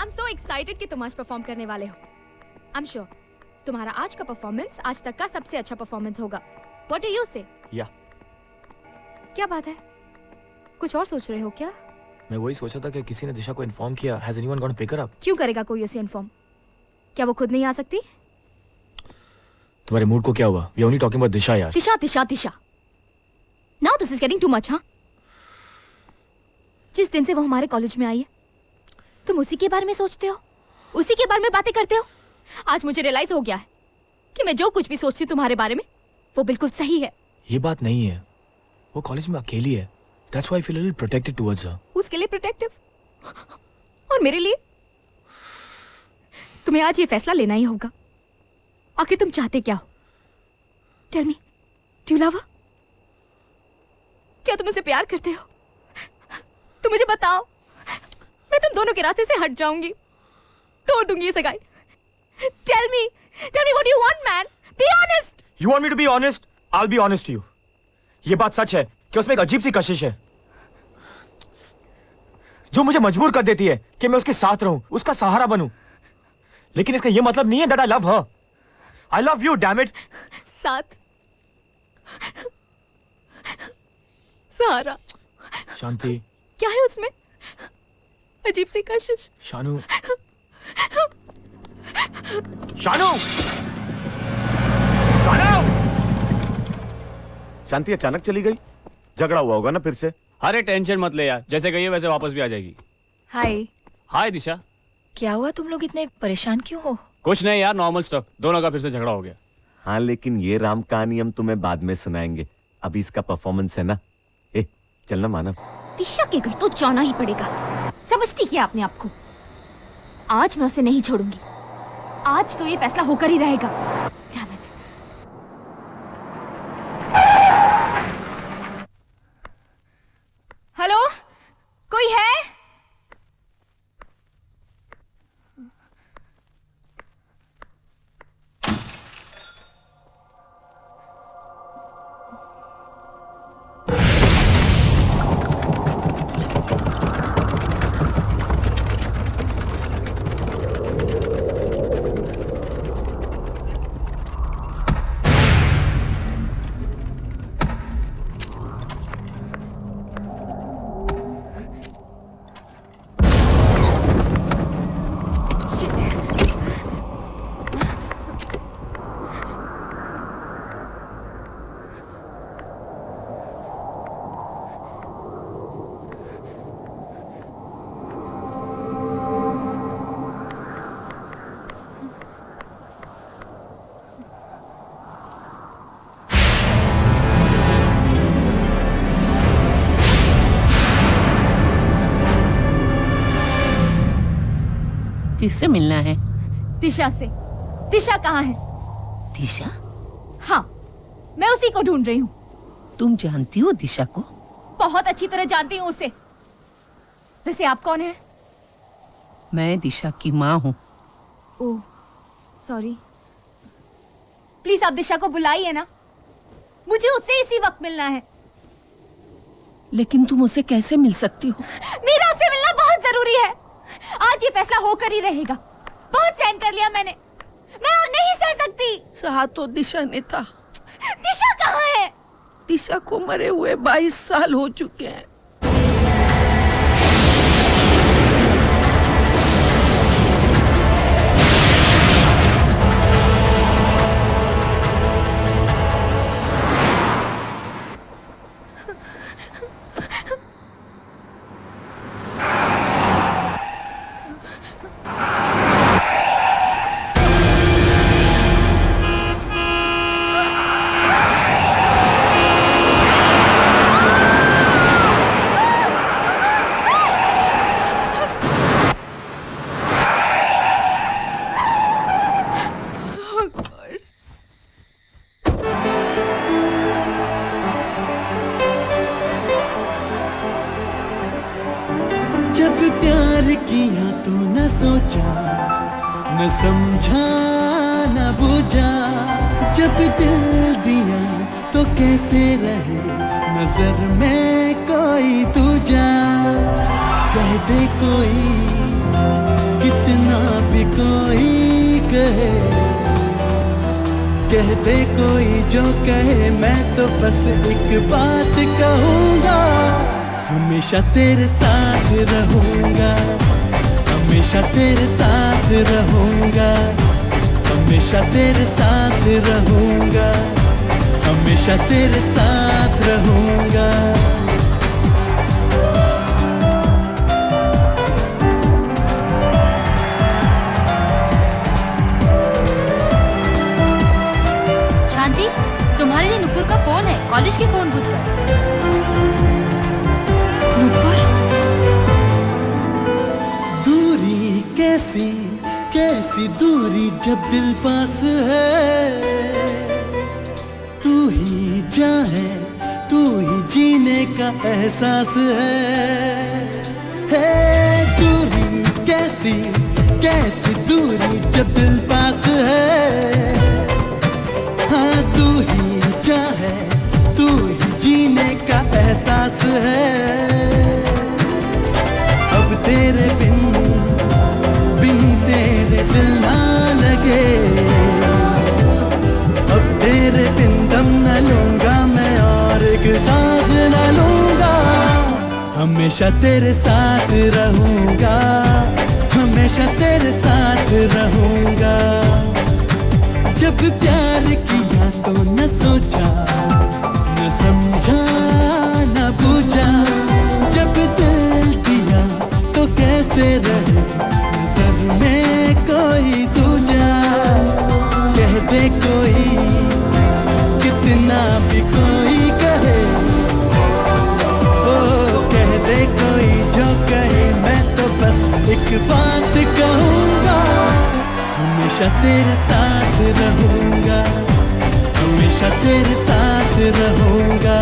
I'm so excited कि तुम आज परफॉर्म करने वाले हो। I'm sure तुम्हारा आज का परफॉर्मेंस आज तक का सबसे अच्छा परफॉर्मेंस होगा। What do you say? या क्या बात है? कुछ और सोच रहे हो क्या? मैं वही सोचा था कि किसी ने दिशा को इन्फॉर्म किया। Has anyone gone to pick her up? क्यों करेगा कोई उसे इन्फॉर्म? क्या वो खुद नहीं आ सकती? तुम्हारे मूड को क्या हुआ? We are only talking about दिशा यार। दिशा। Now this is getting too much, हाँ? जिस दिन से वो हमारे कॉलेज में आई है, तुम उसी के बारे में सोचते हो, उसी के बारे में बातें करते हो। आज मुझे रियलाइज हो गया है कि मैं जो कुछ भी सोचती हूँ तुम्हारे बारे में, वो बिल्कुल सही है। ये बात नहीं है, वो कॉलेज में अकेली है। That's why I feel a little protected towards her. उसके लिए प्रोटेक्टिव और मेरे लिए? तुम्हें आज ये फैसला लेना ही होगा। आखिर तुम चाहते क्या हो? Tell me, do you love her? क्या तुम उसे प्यार करते हो? तुम मुझे बताओ, मैं तुम दोनों के रास्ते से हट जाऊंगी, तोड़ दूंगी ये सगाई। Tell me what you want, man. Be honest. You want me to be honest? I'll be honest to you. ये बात सच है कि उसमें एक अजीब सी कशिश है जो मुझे मजबूर कर देती है कि मैं उसके साथ रहूं, उसका सहारा बनूं। लेकिन इसका ये मतलब नहीं है that I love her. I love you, damn it. साथ, सहारा। शांति। क्या है उसमें? अजीब सी कशिश। शानू। शानू। शांति अचानक चली गई? झगड़ा हुआ होगा ना फिर से? अरे टेंशन मत ले यार, जैसे गई है वैसे वापस भी आ जाएगी। हाय। हाय दिशा। क्या हुआ, तुम लोग इतने परेशान क्यों हो? कुछ नहीं यार, नॉर्मल स्टफ। दोनों का फिर से झगड़ा हो गया। हाँ लेकिन ये राम कहानी हम तुम्हें बाद में सुनाएंगे, अभी इसका परफॉर्मेंस है ना। ए चलना मानव। दिशा के घर तो जाना ही पड़ेगा। समझती क्या अपने आप को? आज मैं उसे नहीं छोड़ूंगी। आज तो ये फैसला होकर ही रहेगा। Damn it. हेलो, कोई है? किससे मिलना है? दिशा से। दिशा कहाँ है? दिशा? हाँ, मैं उसी को ढूंढ रही हूँ। तुम जानती हो दिशा को? बहुत अच्छी तरह जानती हूँ उसे। वैसे आप कौन है? मैं दिशा की माँ हूँ। ओह, सॉरी। प्लीज आप दिशा को बुलाइए ना, मुझे उससे इसी वक्त मिलना है। लेकिन तुम उसे कैसे मिल सकती हो? मेरा उससे मिलना बहुत जरूरी है। आज ये फैसला होकर ही रहेगा। बहुत सहन कर लिया मैंने, मैं और नहीं सह सकती। सहा तो दिशा ने था। दिशा कहाँ है? दिशा को मरे हुए 22 साल हो चुके हैं। जब प्यार किया तो न सोचा, न समझा, न बुझा। जब दिल दिया तो कैसे रहे नजर में कोई दूजा। कह दे कोई कितना भी कोई कहे, कह दे कोई जो कहे, मैं तो बस एक बात कहूँगा। हमेशा तेरे साथ रहूंगा, हमेशा तेरे साथ रहूंगा, हमेशा तेरे साथ रहूंगा, हमेशा तेरे साथ रहूंगा। शांति, तुम्हारे लिए नुपुर का फोन है, कॉलेज के फोन बूथ पर। दूरी कैसी कैसी दूरी जब दिल पास है। तू ही जान है, तू ही जीने का एहसास है। दूरी कैसी कैसी दूरी जब दिल पास है। हाँ तू ही जान है, तू ही जीने का एहसास है। अब तेरे बिन तेरे दिल ना लगे, अब तेरे बिन दम न लूंगा मैं और एक सांस न लूंगा। हमेशा तेरे साथ रहूंगा, हमेशा तेरे साथ रहूंगा। जब प्यार किया तो न सोचा, न समझा, न बुझा। जब दिल दिया तो कैसे रहे नजर में कोई दूजा। कह दे कोई कितना भी कोई कहे, ओ कह दे कोई जो कहे, मैं तो बस एक बात कहूँगा। हमेशा तेरे साथ रहूंगा, हमेशा तेरे साथ रहूंगा,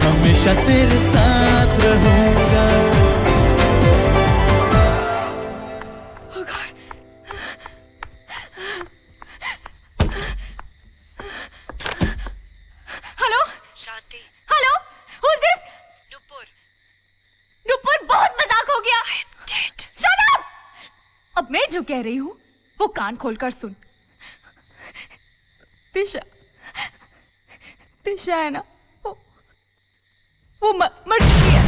हमेशा तेरे साथ रहूंगा। Hello Shanti, hello who's this? Nupur, Nupur बहुत मजाक हो गया। Shut up! अब मैं जो कह रही हूँ वो कान खोलकर सुन। दिशा, दिशा है ना, वो मर चुकी है।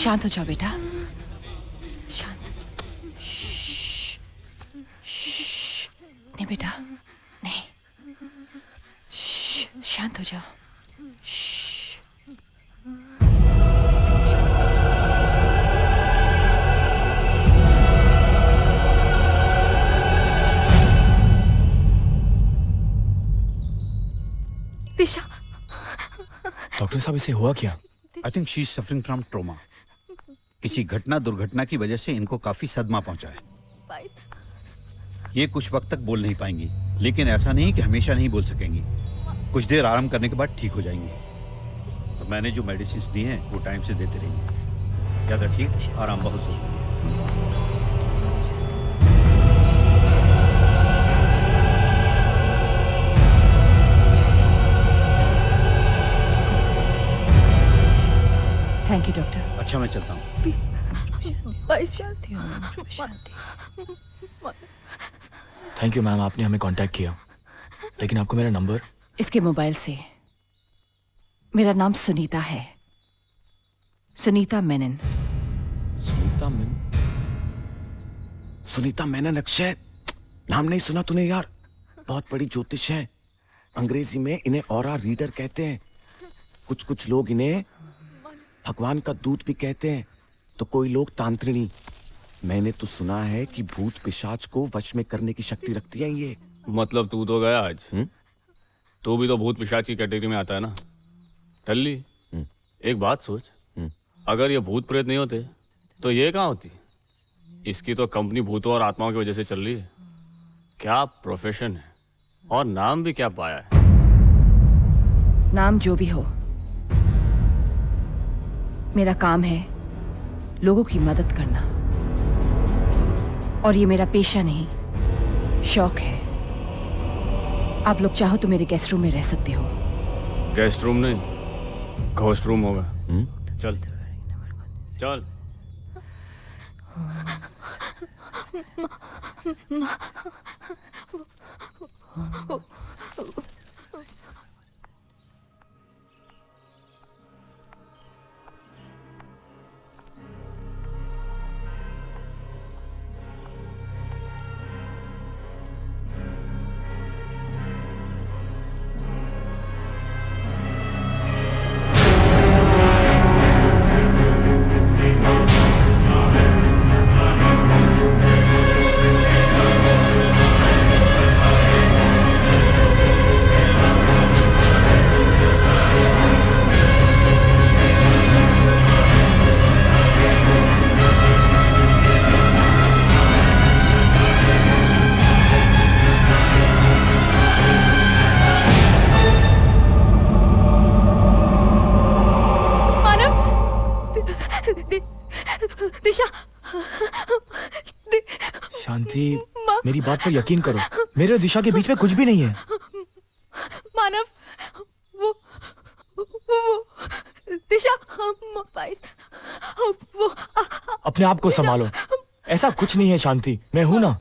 शांत हो जाओ बेटा, शांत। श्श्श, श्श्श, नहीं बेटा, नहीं। श्श्श, शांत हो जाओ। श्श्श। दिशा। डॉक्टर साहब, इसे हुआ क्या? I think she is suffering from trauma. किसी घटना दुर्घटना की वजह से इनको काफी सदमा पहुंचा है। ये कुछ वक्त तक बोल नहीं पाएंगी, लेकिन ऐसा नहीं कि हमेशा नहीं बोल सकेंगी। कुछ देर आराम करने के बाद ठीक हो जाएंगी। तो मैंने जो मेडिसिन दी हैं वो टाइम से देते रहिए। याद रखिए, आराम बहुत जरूरी है। Thank you doctor. अच्छा, मैं चलता हूँ। थैंक यू मैम, आपने हमें कांटेक्ट किया, लेकिन आपको मेरा नंबर? इसके मोबाइल से। मेरा नाम सुनीता है, सुनीता मेनन। सुनीता मेनन? सुनीता मेनन? अक्षय, नाम नहीं सुना तूने यार? बहुत बड़ी ज्योतिष है। अंग्रेजी में इन्हें ऑरा रीडर कहते हैं। कुछ कुछ लोग इन्हें भगवान का दूत भी कहते हैं, तो कोई लोग तांत्रिणी। मैंने तो सुना है कि भूत पिशाच को वश में करने की शक्ति रखती है ये। मतलब तू तो गया आज। तू भी तो भूत पिशाच की कैटेगरी में आता है ना। टल्ली, एक बात सोच, अगर ये भूत प्रेत नहीं होते तो ये कहाँ होती? इसकी तो कंपनी भूतों और आत्माओं की वजह से चल रही है। क्या प्रोफेशन है और नाम भी क्या पाया है। नाम जो भी हो, मेरा काम है लोगों की मदद करना, और ये मेरा पेशा नहीं, शौक है। आप लोग चाहो तो मेरे गेस्ट रूम में रह सकते हो। गेस्ट रूम नहीं, घोस्ट रूम होगा। चल चल। दिशा। शांति, मेरी बात पर यकीन करो, मेरे और दिशा के बीच में कुछ भी नहीं है। मानव, वो दिशा, वो अपने आप को संभालो, ऐसा कुछ नहीं है शांति, मैं हूं ना।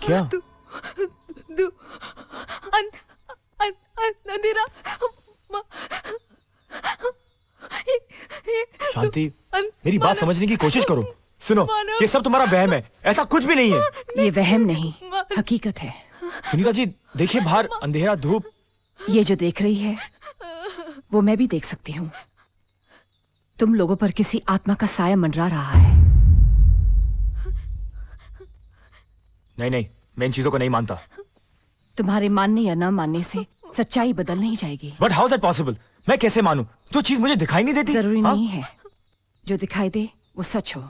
क्या? अंधेरा। शांति, मेरी बात समझने की कोशिश करो। सुनो, ये सब तुम्हारा वहम है, ऐसा कुछ भी नहीं है। ये वहम नहीं, हकीकत है। सुनीता जी, देखिए बाहर अंधेरा, धूप। ये जो देख रही है वो मैं भी देख सकती हूँ। तुम लोगों पर किसी आत्मा का साया मंडरा रहा है। नहीं नहीं, मैं इन चीजों को नहीं मानता। तुम्हारे मानने या न मानने से सच्चाई बदल नहीं जाएगी। But how is that possible? मैं कैसे मानूं जो चीज मुझे दिखाई नहीं देती? जरूरी नहीं है जो दिखाई दे वो सच हो।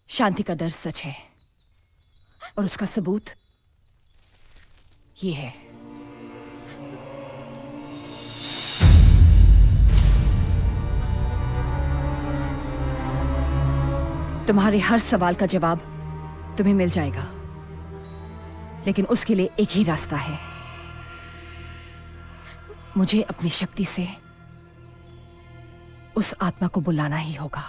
शांति का डर सच है और उसका सबूत ये है। तुम्हारे हर सवाल का जवाब तुम्हें मिल जाएगा, लेकिन उसके लिए एक ही रास्ता है। मुझे अपनी शक्ति से उस आत्मा को बुलाना ही होगा।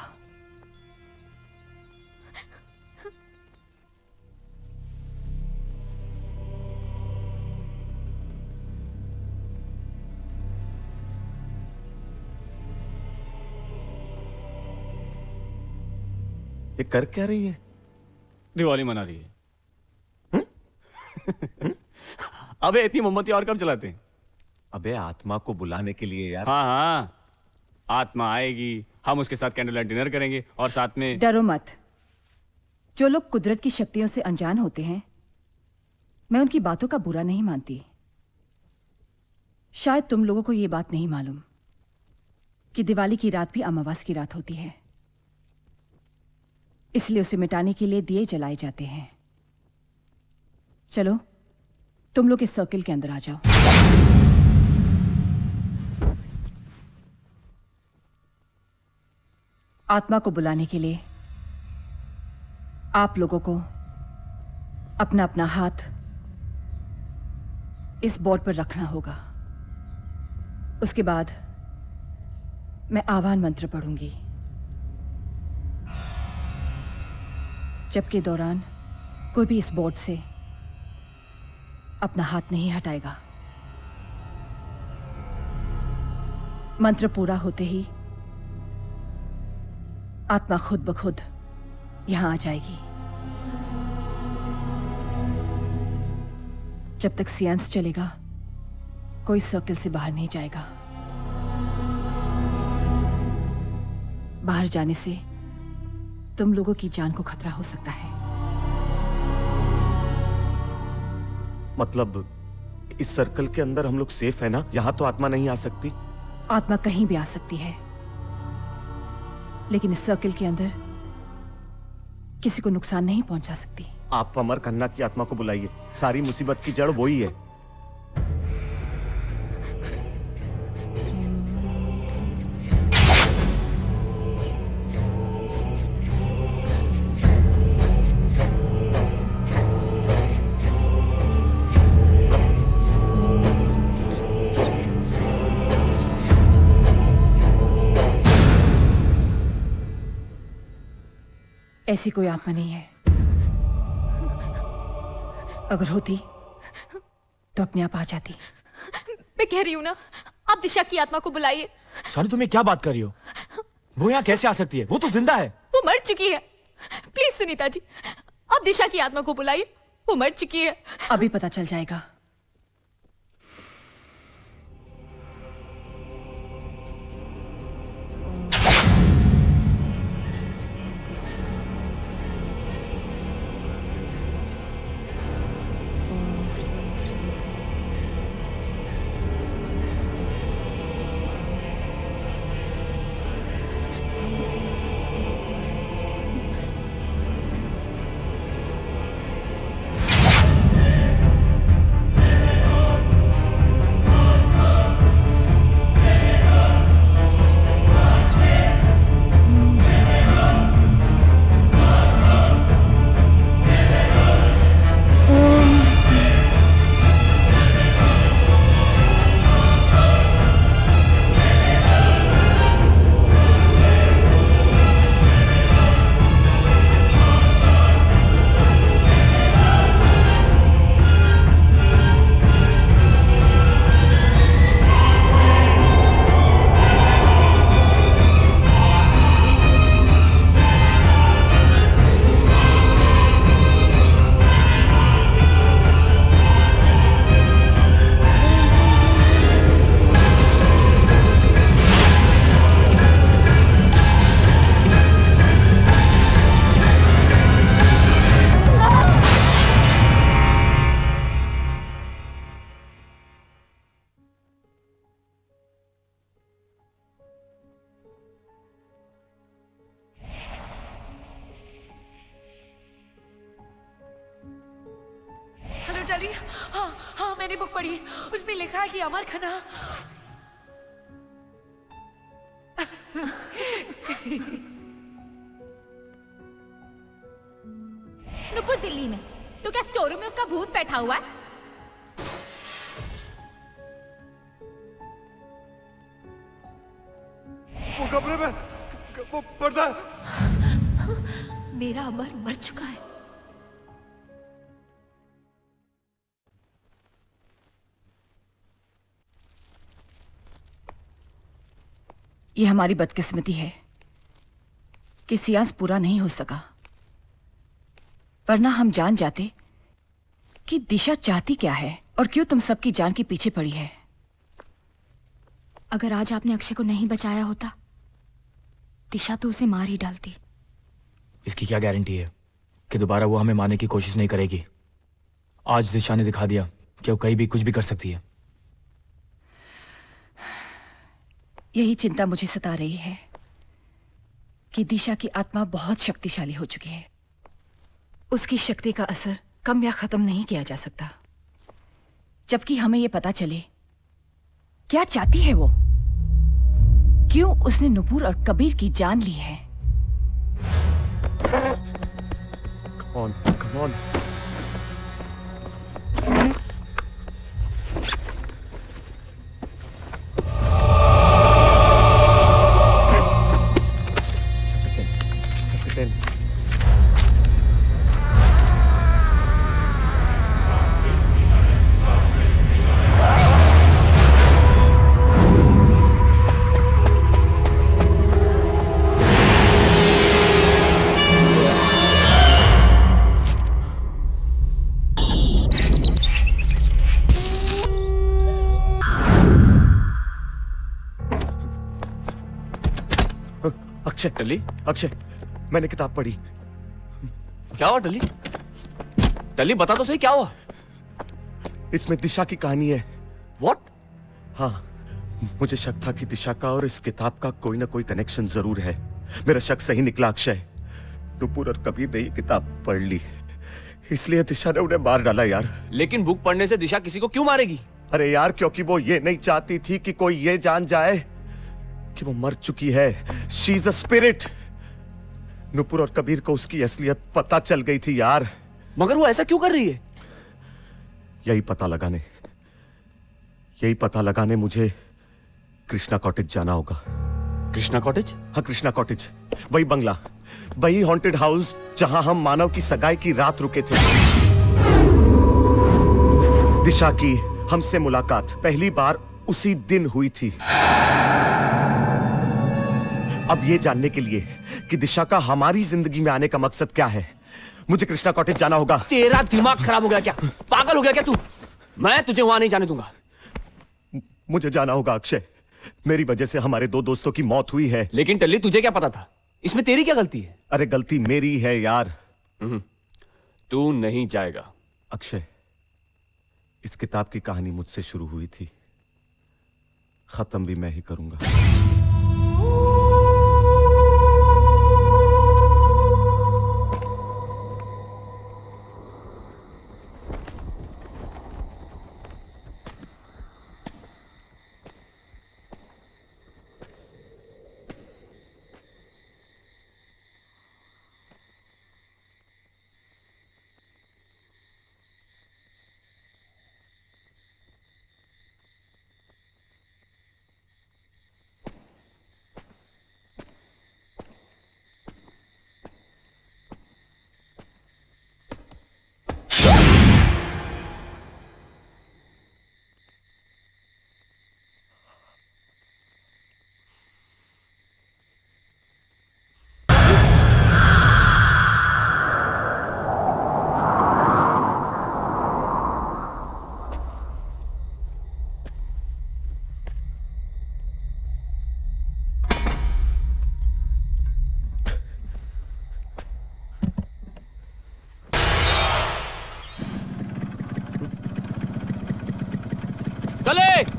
ये कर क्या रही है? दिवाली मना रही है। अबे इतनी मोमबत्ती और कब जलाते हैं? अबे आत्मा को बुलाने के लिए यार। हाँ हाँ, आत्मा आएगी, हम उसके साथ कैंडल लाइट डिनर करेंगे और साथ में। डरो मत। जो लोग कुदरत की शक्तियों से अनजान होते हैं, मैं उनकी बातों का बुरा नहीं मानती। शायद तुम लोगों को ये बात नहीं मालूम कि दिवाली की रात भी अमावस की रात होती है, इसलिए उसे मिटाने के लिए दिए जलाए जाते हैं। चलो तुम लोग इस सर्किल के अंदर आ जाओ। आत्मा को बुलाने के लिए आप लोगों को अपना अपना हाथ इस बोर्ड पर रखना होगा। उसके बाद मैं आह्वान मंत्र पढ़ूंगी, जबकि दौरान कोई भी इस बोर्ड से अपना हाथ नहीं हटाएगा। मंत्र पूरा होते ही आत्मा खुद ब खुद यहां आ जाएगी। जब तक सियांस चलेगा कोई सर्कल से बाहर नहीं जाएगा। बाहर जाने से तुम लोगों की जान को खतरा हो सकता है। मतलब इस सर्कल के अंदर हम लोग सेफ है ना? यहाँ तो आत्मा नहीं आ सकती? आत्मा कहीं भी आ सकती है, लेकिन इस सर्कल के अंदर किसी को नुकसान नहीं पहुंचा सकती। आप अमर खन्ना की आत्मा को बुलाइए, सारी मुसीबत की जड़ वही है। ऐसी कोई आत्मा नहीं है। अगर होती तो अपने आप आ जाती। मैं कह रही हूँ ना, आप दिशा की आत्मा को बुलाइए। सानू तुम ये क्या बात कर रही हो? वो यहाँ कैसे आ सकती है? वो तो जिंदा है। वो मर चुकी है। प्लीज सुनीता जी, आप दिशा की आत्मा को बुलाइए, वो मर चुकी है। अभी पता चल जाएगा। हेलो डार्लिंग, हाँ हाँ मैंने बुक पढ़ी, उसमें लिखा है कि अमर खन्ना नुपुर दिल्ली में, तो क्या स्टोर रूम में उसका भूत बैठा हुआ है? वो कमरे में वो पर्दा। मेरा अमर मर चुका है। ये हमारी बदकिस्मती है कि सियांस पूरा नहीं हो सका। वरना हम जान जाते कि दिशा चाहती क्या है और क्यों तुम सबकी जान के पीछे पड़ी है। अगर आज आपने अक्षय को नहीं बचाया होता, दिशा तो उसे मार ही डालती। इसकी क्या गारंटी है कि दोबारा वो हमें मारने की कोशिश नहीं करेगी? आज दिशा ने दिखा दिया कि वो कहीं भी कुछ भी कर सकती है। यही चिंता मुझे सता रही है कि दिशा की आत्मा बहुत शक्तिशाली हो चुकी है। उसकी शक्ति का असर कम या खत्म नहीं किया जा सकता। जबकि हमें यह पता चले क्या चाहती है वो, क्यों उसने नुपुर और कबीर की जान ली है। Come on. टल्ली, अक्षय, मैंने किताब पढ़ी। क्या हुआ टल्ली? टल्ली बता तो सही क्या हुआ? इसमें दिशा की कहानी है। What? हाँ, मुझे शक था कि दिशा का और इस किताब का कोई ना कोई कनेक्शन जरूर है। मेरा शक सही निकला अक्षय। नुपुर और कबीर ने ये किताब पढ़ ली, इसलिए दिशा ने उन्हें मार डाला यार। लेकिन बुक पढ़ने से दिशा किसी को क्यों मारेगी? अरे यार, क्योंकि वो ये नहीं चाहती थी कि कोई ये जान जाए कि वो मर चुकी है। She is a spirit. Nupur और कबीर को उसकी असलियत पता चल गई थी यार। मगर वो ऐसा क्यों कर रही है? यही पता लगाने मुझे कृष्णा कॉटेज जाना होगा। कृष्णा कॉटेज? हाँ, कृष्णा कॉटेज, वही बंगला, वही हॉन्टेड हाउस जहां हम मानव की सगाई की रात रुके थे। दिशा की हमसे मुलाकात पहली बार उसी दिन हुई थी। अब ये जानने के लिए कि दिशा का हमारी जिंदगी में आने का मकसद क्या है, मुझे कृष्णा कॉटेज जाना होगा। तेरा दिमाग खराब हो गया क्या? पागल हो गया क्या तू? मैं तुझे वहां नहीं जाने दूंगा। मुझे जाना होगा अक्षय, मेरी वजह से हमारे दो दोस्तों की मौत हुई है। लेकिन टल्ली, तुझे क्या पता था? इसमें तेरी क्या गलती है? अरे गलती मेरी है यार। तू नहीं जाएगा। अक्षय, इस किताब की कहानी मुझसे शुरू हुई थी, खत्म भी मैं ही करूंगा।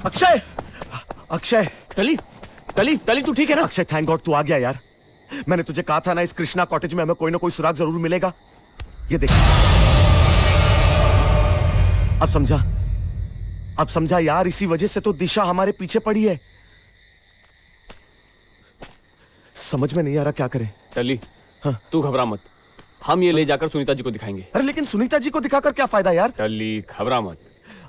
अक्षय, अक्षय, टली, टली, टली, तू ठीक है ना? अक्षय, थैंक गॉड तू आ गया यार। मैंने तुझे कहा था ना, इस कृष्णा कॉटेज में हमें कोई ना कोई सुराग जरूर मिलेगा। ये देख, अब समझा यार, इसी वजह से तो दिशा हमारे पीछे पड़ी है। समझ में नहीं आ रहा क्या करें। टली, हाँ? तू घबरा मत, हम ये ले जाकर सुनीता जी को दिखाएंगे। अरे लेकिन सुनीता जी को दिखाकर क्या फायदा यार? टली, घबरा मत।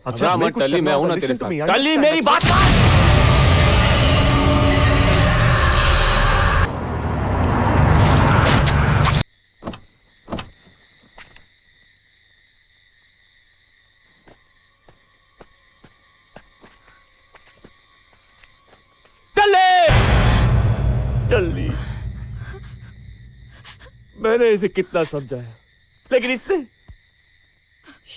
अच्छा, टली, मैं हूं ना तेरे साथ। टली, मेरी बात मान। टली, मैंने इसे कितना समझाया, लेकिन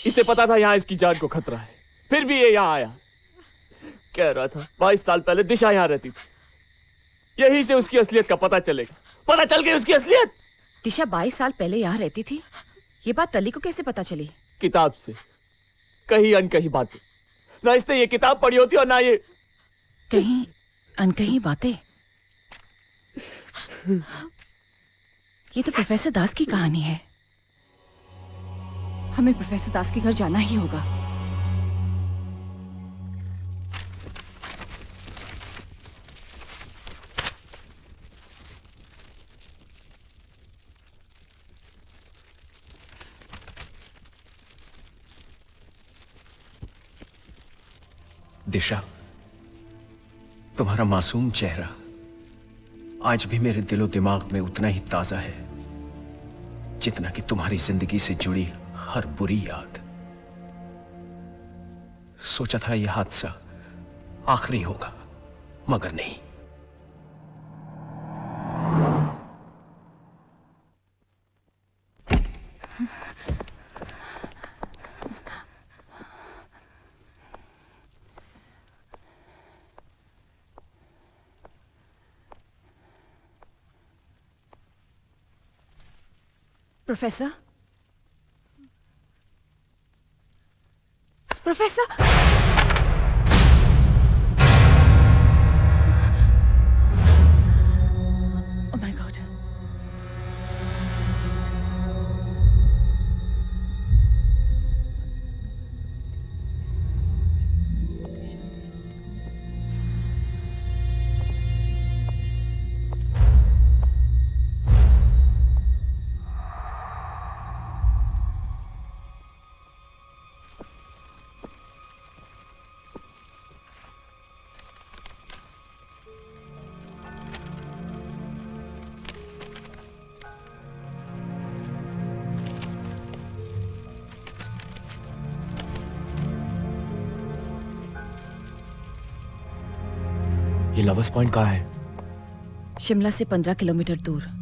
इसे पता था यहाँ इसकी जान को खतरा है, फिर भी ये यहाँ आया। कह रहा था 22 साल पहले दिशा यहाँ रहती थी, यहीं से उसकी असलियत का पता चलेगा। पता चल गई उसकी असलियत। दिशा 22 साल पहले यहाँ रहती थी, ये बात तली को कैसे पता चली? किताब से, कहीं अनकही बातें। ना इसने ये किताब पढ़ी होती और ना ये कहीं अनकही बातें। ये तो प्रोफेसर दास की कहानी है। हमें प्रोफेसर दास के घर जाना ही होगा। दिशा, तुम्हारा मासूम चेहरा आज भी मेरे दिलो दिमाग में उतना ही ताजा है जितना कि तुम्हारी जिंदगी से जुड़ी हर बुरी याद। सोचा था यह हादसा आखिरी होगा, मगर नहीं। Professor, professor, oh my God. ये लवर्स पॉइंट कहाँ है? शिमला से 15 किलोमीटर दूर।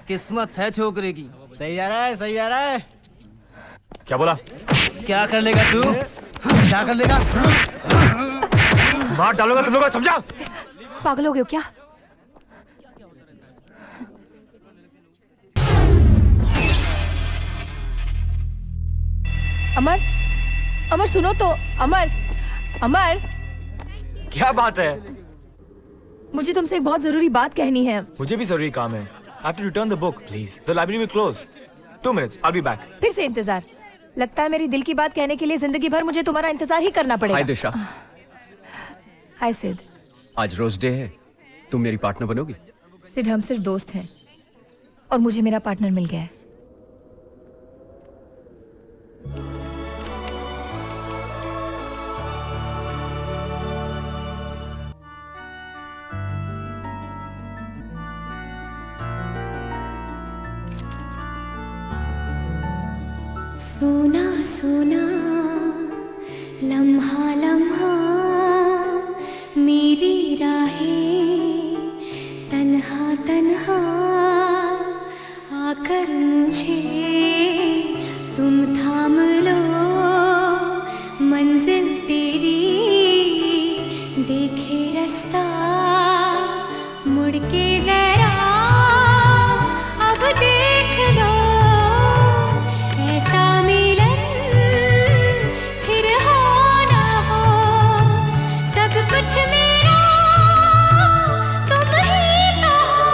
किस्मत है छोकरे की। सही आ रहा है, सही आ रहा है। क्या बोला? क्या कर लेगा तू? क्या कर लेगा? मार डालूंगा तुम लोगों को, समझा? पागल हो गए हो क्या? अमर, अमर सुनो तो। अमर, अमर, क्या बात है? मुझे तुमसे एक बहुत जरूरी बात कहनी है। मुझे भी जरूरी काम है। I have to return the book, please. The library will close. 2 minutes. I'll be back. फिर से इंतजार। लगता है मेरी दिल की बात कहने के लिए जिंदगी भर मुझे तुम्हारा इंतजार ही करना पड़ेगा। हाय दिशा। हाय सिड। आज रोज डे है, तुम मेरी पार्टनर बनोगी? सिड, हम सिर्फ दोस्त हैं और मुझे मेरा पार्टनर मिल गया है। सोना सोना लम्हा लम्हा मेरी राहें तन्हा तन्हा आकर मुझे तुम थाम लो, मंजिल तेरी देखे रास्ता मुड़ के जरा अब देख लो, ऐसा मिलन फिर हो ना हो, सब कुछ मेरा तुम ही तो हो,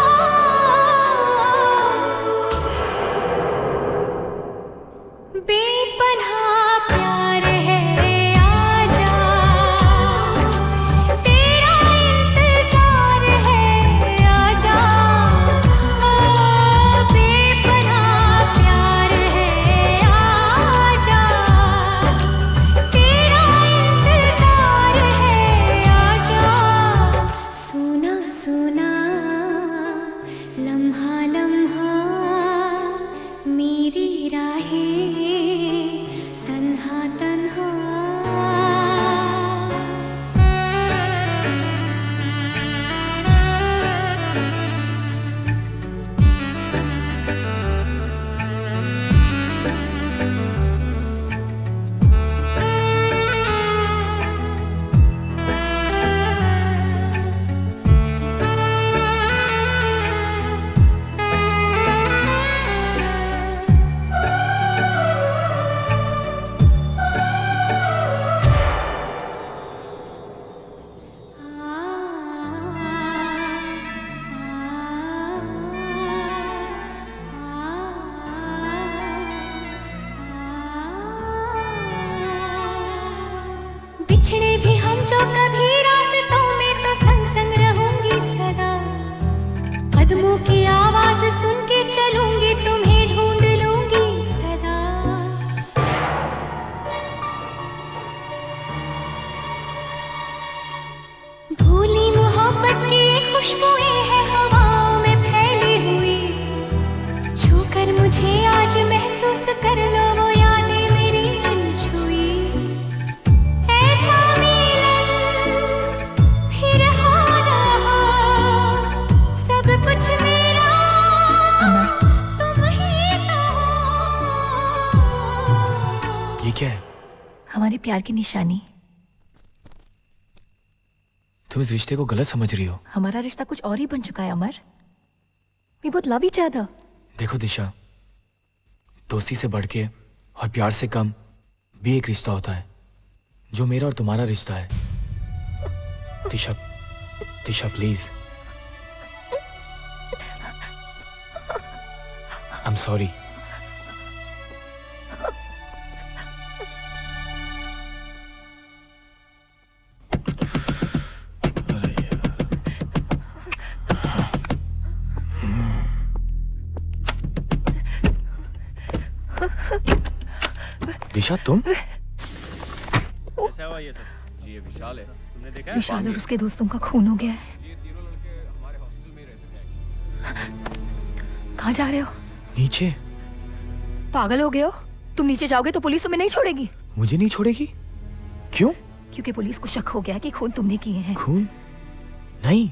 बेपनाह प्यार है आजा, तेरा इंतजार है आजा, ओ बेपनाह प्यार है आजा, तेरा इंतजार है आजा, सोना सोना लम्हा लम्हा मेरी राहें तन्हा तन्हा। बिछड़े भी हम जो कभी रास्तों में तो संग संग रहूंगी सदा, कदमों की आवाज सुन के चलूंगी तुम्हें ढूंढ लूंगी सदा। भूली मोहब्बत की खुशबुएं है हवाओं में फैली हुई, छूकर मुझे आज महसूस कर लो वो यादें मेरी अनछुई, ऐसा मिलन फिर हो ना हो, सब कुछ मेरा तुम ही तो हो। ये क्या है? हमारे प्यार की निशानी। तुम इस रिश्ते को गलत समझ रही हो। हमारा रिश्ता कुछ और ही बन चुका है अमर। We both love each other. देखो दिशा, दोस्ती से बढ़ के और प्यार से कम भी एक रिश्ता होता है, जो मेरा और तुम्हारा रिश्ता है। Disha, Disha please. I am sorry. Disha तुम? कैसा हुआ ये सब? ये विशाल है, तुमने देखा है? विशाल और उसके दोस्तों का खून हो गया है। कहाँ जा रहे हो? नीचे। पागल हो गए हो? तुम नीचे जाओगे तो पुलिस तुम्हें नहीं छोड़ेगी। मुझे नहीं छोड़ेगी? क्यों? क्योंकि पुलिस को शक हो गया कि खून तुमने किए हैं। खून? नहीं,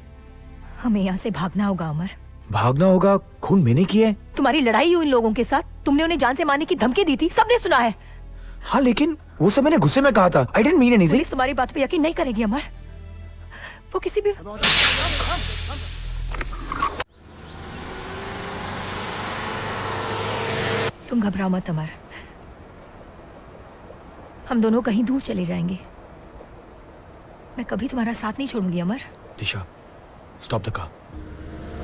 हमें यहाँ से भागना होगा अमर। भागना होगा? खून मैंने किया है। तुम्हारी लड़ाई हुई इन लोगों के साथ, तुमने उन्हें जान से मारने की धमकी दी थी, सबने सुना है। हाँ लेकिन वो सब मैंने गुस्से में कहा था। I didn't mean anything। Police तुम्हारी बात पे यकीन नहीं करेगी अमर। वो किसी भी तुम घबराओ मत अमर, हम दोनों कहीं दूर चले जाएंगे। मैं कभी तुम्हारा साथ नहीं छोड़ूंगी अमर। दिशा, स्टॉप द कार।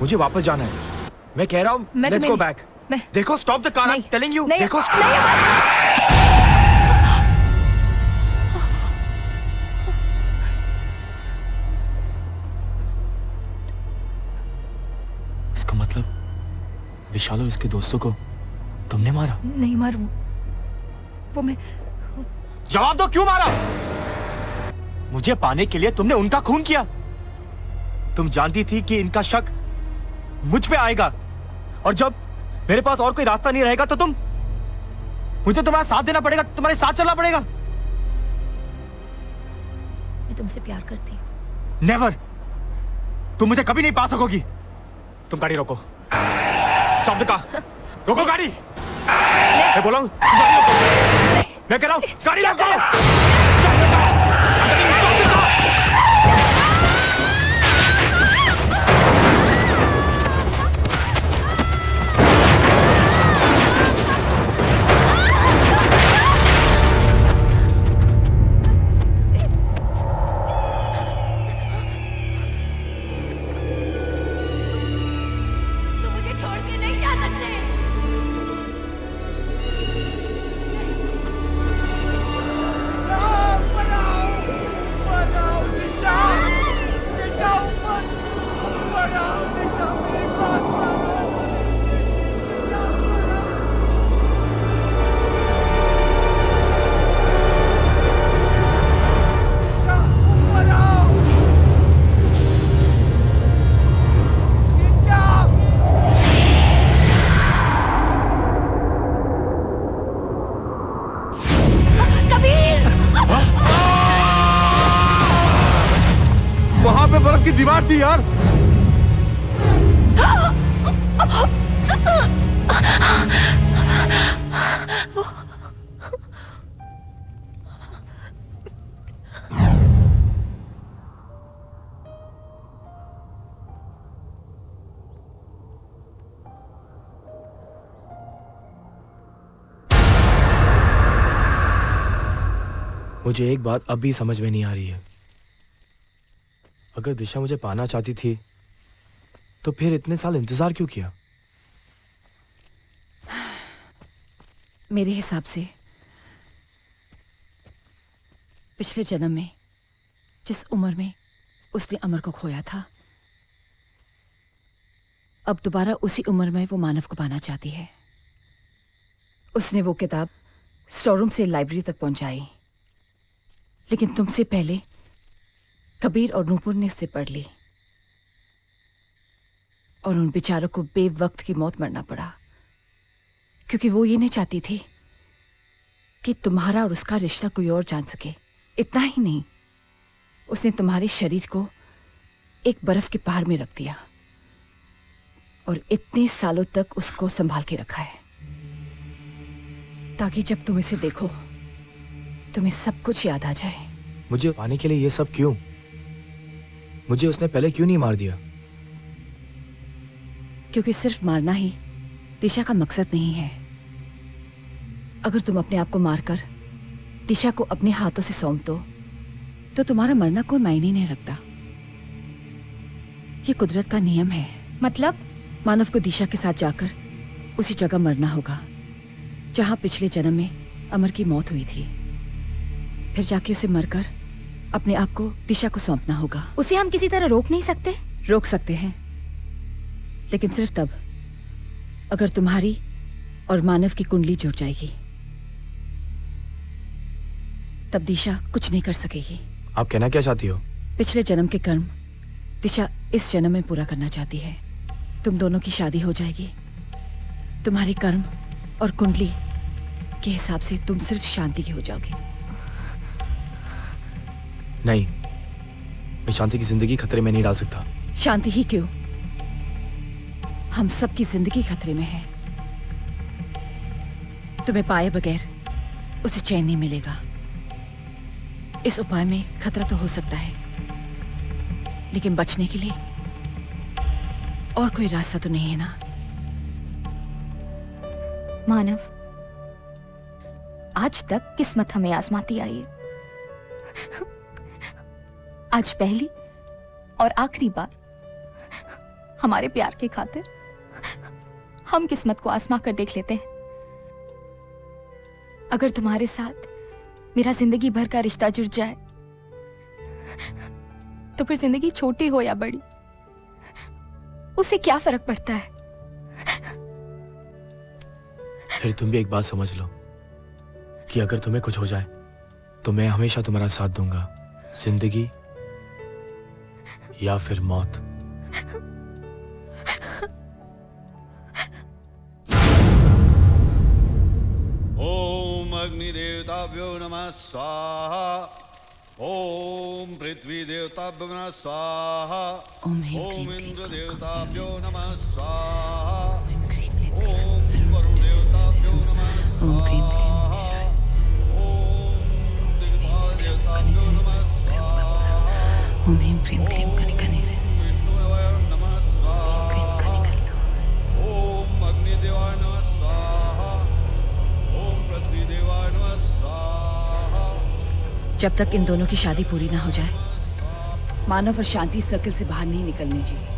मुझे वापस जाना है। मैं कह रहा हूँ लेट्स गो बैक। देखो stop the car, I am telling you. देखो इसका मतलब विशाल और इसके दोस्तों को तुमने मारा? नहीं मार, वो मैं। जवाब दो, क्यों मारा? मुझे पाने के लिए तुमने उनका खून किया। तुम जानती थी कि इनका शक मुझ पे आएगा, और जब मेरे पास और कोई रास्ता नहीं रहेगा तो मुझे तुम्हारा साथ देना पड़ेगा, तुम्हारे साथ चलना पड़ेगा। मैं तुमसे प्यार करती हूँ। नेवर। तुम मुझे कभी नहीं पा सकोगी। तुम गाड़ी रोको। Stop the car. रोको गाड़ी। मैं बोला हूं गाड़ी रोको। मैं कह रहा हूं गाड़ी रोको। वहां पे बर्फ की दीवार थी यार। मुझे एक बात अब भी समझ में नहीं आ रही है। अगर दिशा मुझे पाना चाहती थी तो फिर इतने साल इंतजार क्यों किया? मेरे हिसाब से पिछले जन्म में जिस उम्र में उसने अमर को खोया था, अब दोबारा उसी उम्र में वो मानव को पाना चाहती है। उसने वो किताब स्टोर रूम से लाइब्रेरी तक पहुंचाई, लेकिन तुमसे पहले कबीर और नूपुर ने उससे पढ़ ली, और उन बेचारों को बेवक्त की मौत मरना पड़ा, क्योंकि वो ये नहीं चाहती थी कि तुम्हारा और उसका रिश्ता कोई और जान सके। इतना ही नहीं, उसने तुम्हारे शरीर को एक बर्फ के पहाड़ में रख दिया और इतने सालों तक उसको संभाल के रखा है, ताकि जब तुम इसे देखो तुम्हें सब कुछ याद आ जाए। मुझे पाने के लिए ये सब क्यों? मुझे उसने पहले क्यों नहीं मार दिया? क्योंकि सिर्फ मारना ही दिशा का मकसद नहीं है। अगर तुम अपने आप को मारकर दिशा को अपने हाथों से सौंप दो तो तुम्हारा मरना कोई मायने नहीं रखता। ये कुदरत का नियम है। मतलब मानव को दिशा के साथ जाकर उसी जगह मरना होगा जहां पिछले जन्म में अमर की मौत हुई थी। फिर जाके उसे मरकर अपने आप को दिशा को सौंपना होगा। उसे हम किसी तरह रोक नहीं सकते? रोक सकते हैं, लेकिन सिर्फ तब अगर तुम्हारी और मानव की कुंडली जुड़ जाएगी, तब दिशा कुछ नहीं कर सकेगी। आप कहना क्या चाहती हो? पिछले जन्म के कर्म दिशा इस जन्म में पूरा करना चाहती है। तुम दोनों की शादी हो जाएगी। तुम्हारे कर्म और कुंडली के हिसाब से तुम सिर्फ शांति की हो जाओगे। नहीं, मैं शांति की जिंदगी खतरे में नहीं डाल सकता। शांति ही क्यों, हम सबकी जिंदगी खतरे में है। तुम्हें पाए बगैर उसे चैन नहीं मिलेगा। इस उपाय में खतरा तो हो सकता है, लेकिन बचने के लिए और कोई रास्ता तो नहीं है ना। मानव, आज तक किस्मत हमें आजमाती आई है। आज पहली और आखिरी बार हमारे प्यार के खातिर हम किस्मत को आजमा कर देख लेते हैं। अगर तुम्हारे साथ मेरा जिंदगी भर का रिश्ता जुड़ जाए तो फिर जिंदगी छोटी हो या बड़ी, उसे क्या फर्क पड़ता है। फिर तुम भी एक बात समझ लो कि अगर तुम्हें कुछ हो जाए तो मैं हमेशा तुम्हारा साथ दूंगा, जिंदगी या फिर मौत। ओम अग्निदेवताभ्यो नमः स्वाहा। ओम पृथ्वी देवताभ्यो नमः स्वाहा। ओम इंद्र देवताभ्यो नमः स्वाहा। ओम वरुण देवताभ्यो नमः स्वाहा। ओम दिग्भाग देवताभ्यो नमः स्वाहा। ओम ह्रीं क्लीं क्लीं कनिकने विष्णुदेवाय नमः स्वाहा। ओम अग्निदेवाय नमः स्वाहा। ओम पृथ्वी देवाय नमः स्वाहा। जब तक इन दोनों की शादी पूरी ना हो जाए, मानव और शांति सर्कल से बाहर नहीं निकलनी चाहिए।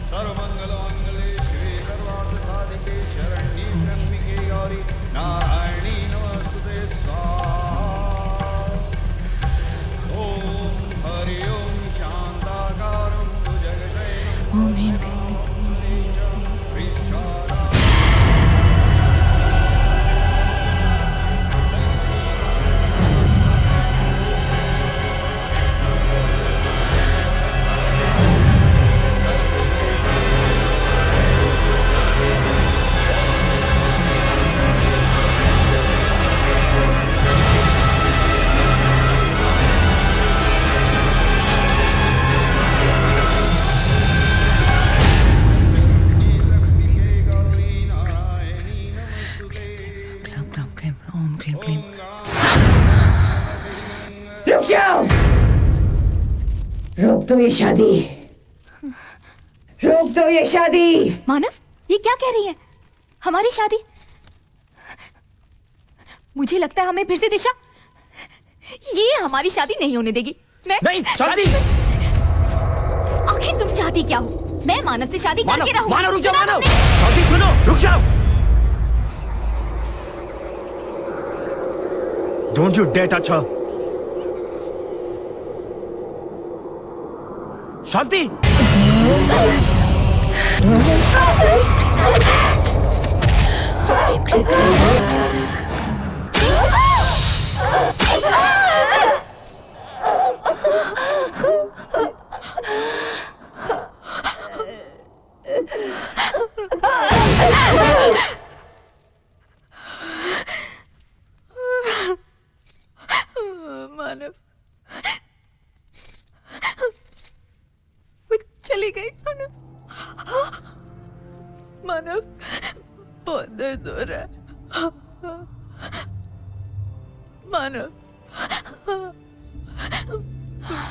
सर्वमंगलमंगले शिवे सर्वार्थसाधिके शरण्ये त्र्यंबके गौरी नारायणी नमस्तुते स्वाहा। ओम हरि ओम शांताकारं भुजगशयनं ओम ह्रीं क्लीं रुक जाओ, रोक दो ये शादी, रोक दो ये शादी। मानव, ये क्या कह रही है? हमारी शादी? मुझे लगता है हमें फिर से दिशा ये हमारी शादी नहीं होने देगी। मैं नहीं, शादी। आखिर तुम चाहती क्या हो? मैं मानव से शादी करके रहूं। मानव रुक जाओ, मानव। शादी सुनो, रुक जाओ। Don't you dare touch her. शांति। मानव, वो चली गई। मानव, मानव, बहुत दर्द हो रहा है। मानव,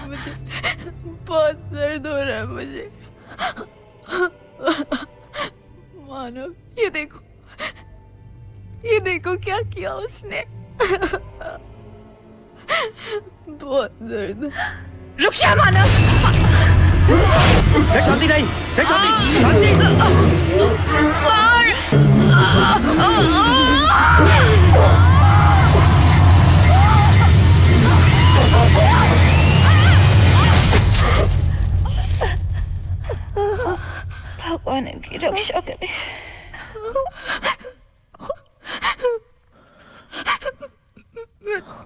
मुझे बहुत दर्द हो रहा है मुझे। मानव, ये देखो क्या किया उसने। बहुत दर्द। रुक जा मानव। शांति नहीं, शांति, शांति। भगवान इनकी रक्षा करे।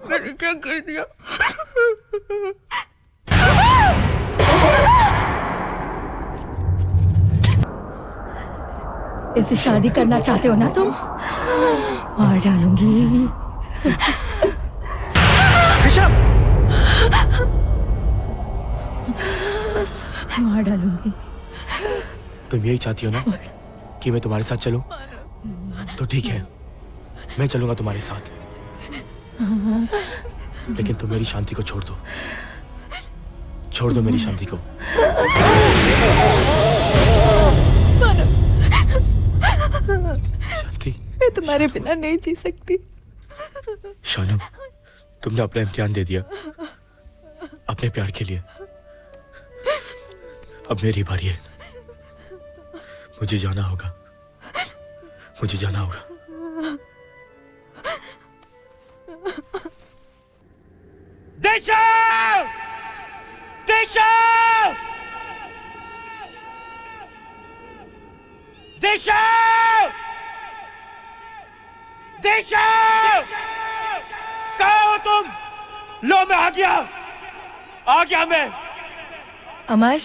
मैंने क्या कर दिया? इससे शादी करना चाहते हो ना तुम? मार डालूंगी, ऋषभ! मार डालूंगी। तुम यही चाहती हो ना कि मैं तुम्हारे साथ चलूं? तो ठीक है, मैं चलूंगा तुम्हारे साथ, लेकिन तुम मेरी शांति को छोड़ दो। छोड़ दो मेरी शांति को। शांति, मैं तुम्हारे बिना नहीं जी सकती। शानू, तुमने अपना इम्तिहान दे दिया अपने प्यार के लिए। अब मेरी बारी है। मुझे जाना होगा, मुझे जाना होगा। दिशा! दिशा! दिशा! दिशा! कहाँ हो तुम? लो मैं आ गया मैं। अमर,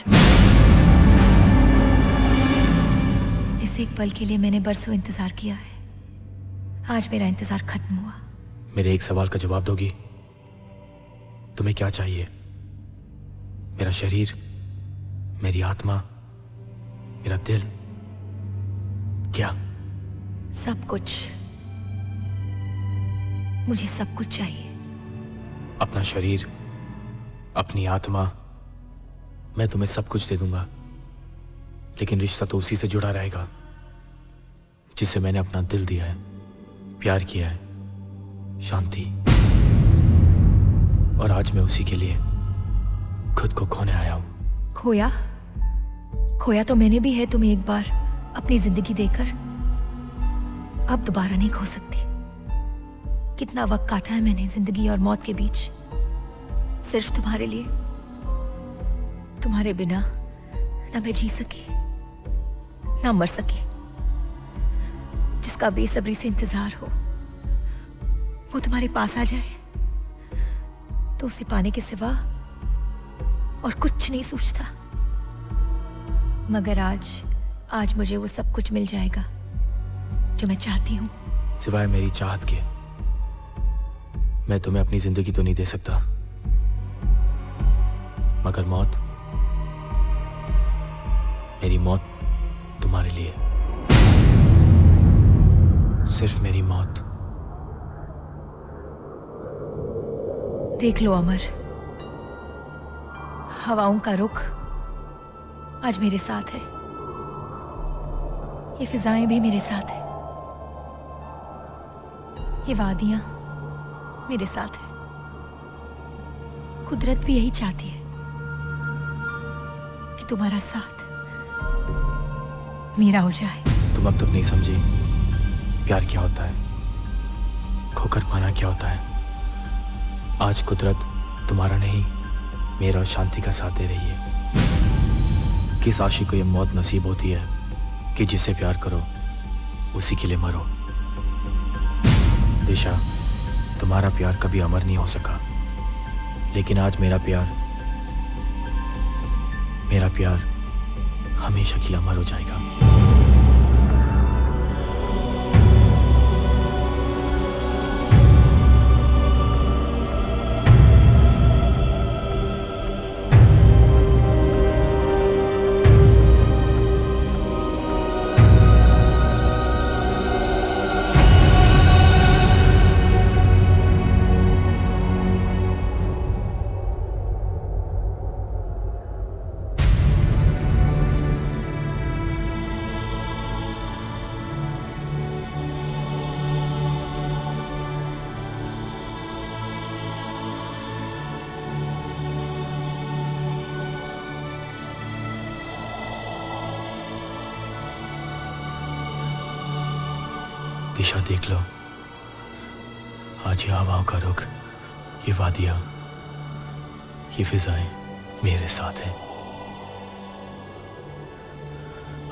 इस एक पल के लिए मैंने बरसों इंतजार किया है। आज मेरा इंतजार खत्म हुआ। मेरे एक सवाल का जवाब दोगी? तुम्हें क्या चाहिए? मेरा शरीर, मेरी आत्मा, मेरा दिल, क्या? सब कुछ। मुझे सब कुछ चाहिए। अपना शरीर, अपनी आत्मा, मैं तुम्हें सब कुछ दे दूंगा, लेकिन रिश्ता तो उसी से जुड़ा रहेगा जिसे मैंने अपना दिल दिया है, प्यार किया है, शांति। और आज मैं उसी के लिए खुद को खोने आया हूं। खोया तो मैंने भी है तुम्हें एक बार अपनी जिंदगी देकर। अब दोबारा नहीं खो सकती। कितना वक्त काटा है मैंने जिंदगी और मौत के बीच, सिर्फ तुम्हारे लिए। तुम्हारे बिना ना मैं जी सकी, ना मर सकी। जिसका बेसब्री से इंतजार हो वो तुम्हारे पास आ जाए तो उसे पाने के सिवा और कुछ नहीं सोचता। मगर आज मुझे वो सब कुछ मिल जाएगा जो मैं चाहती हूँ। सिवाय मेरी चाहत के मैं तुम्हें अपनी जिंदगी तो नहीं दे सकता, मगर मौत, मेरी मौत तुम्हारे लिए, सिर्फ मेरी मौत। देख लो अमर, हवाओं का रुख आज मेरे साथ है। ये फिजाएं भी मेरे साथ है। ये वादियां मेरे साथ है। कुदरत भी यही चाहती है कि तुम्हारा साथ मेरा हो जाए। तुम अब तक नहीं समझी प्यार क्या होता है, खोकर पाना क्या होता है। आज कुदरत तुम्हारा नहीं, मेरा और शांति का साथ दे रही है। किस आशिक को यह मौत नसीब होती है कि जिसे प्यार करो उसी के लिए मरो। दिशा, तुम्हारा प्यार कभी अमर नहीं हो सका, लेकिन आज मेरा प्यार हमेशा के लिए अमर हो जाएगा। दिशा, देख लो, आज ये हवाओं का रुख, ये वादियां, ये फिजाएं मेरे साथ हैं।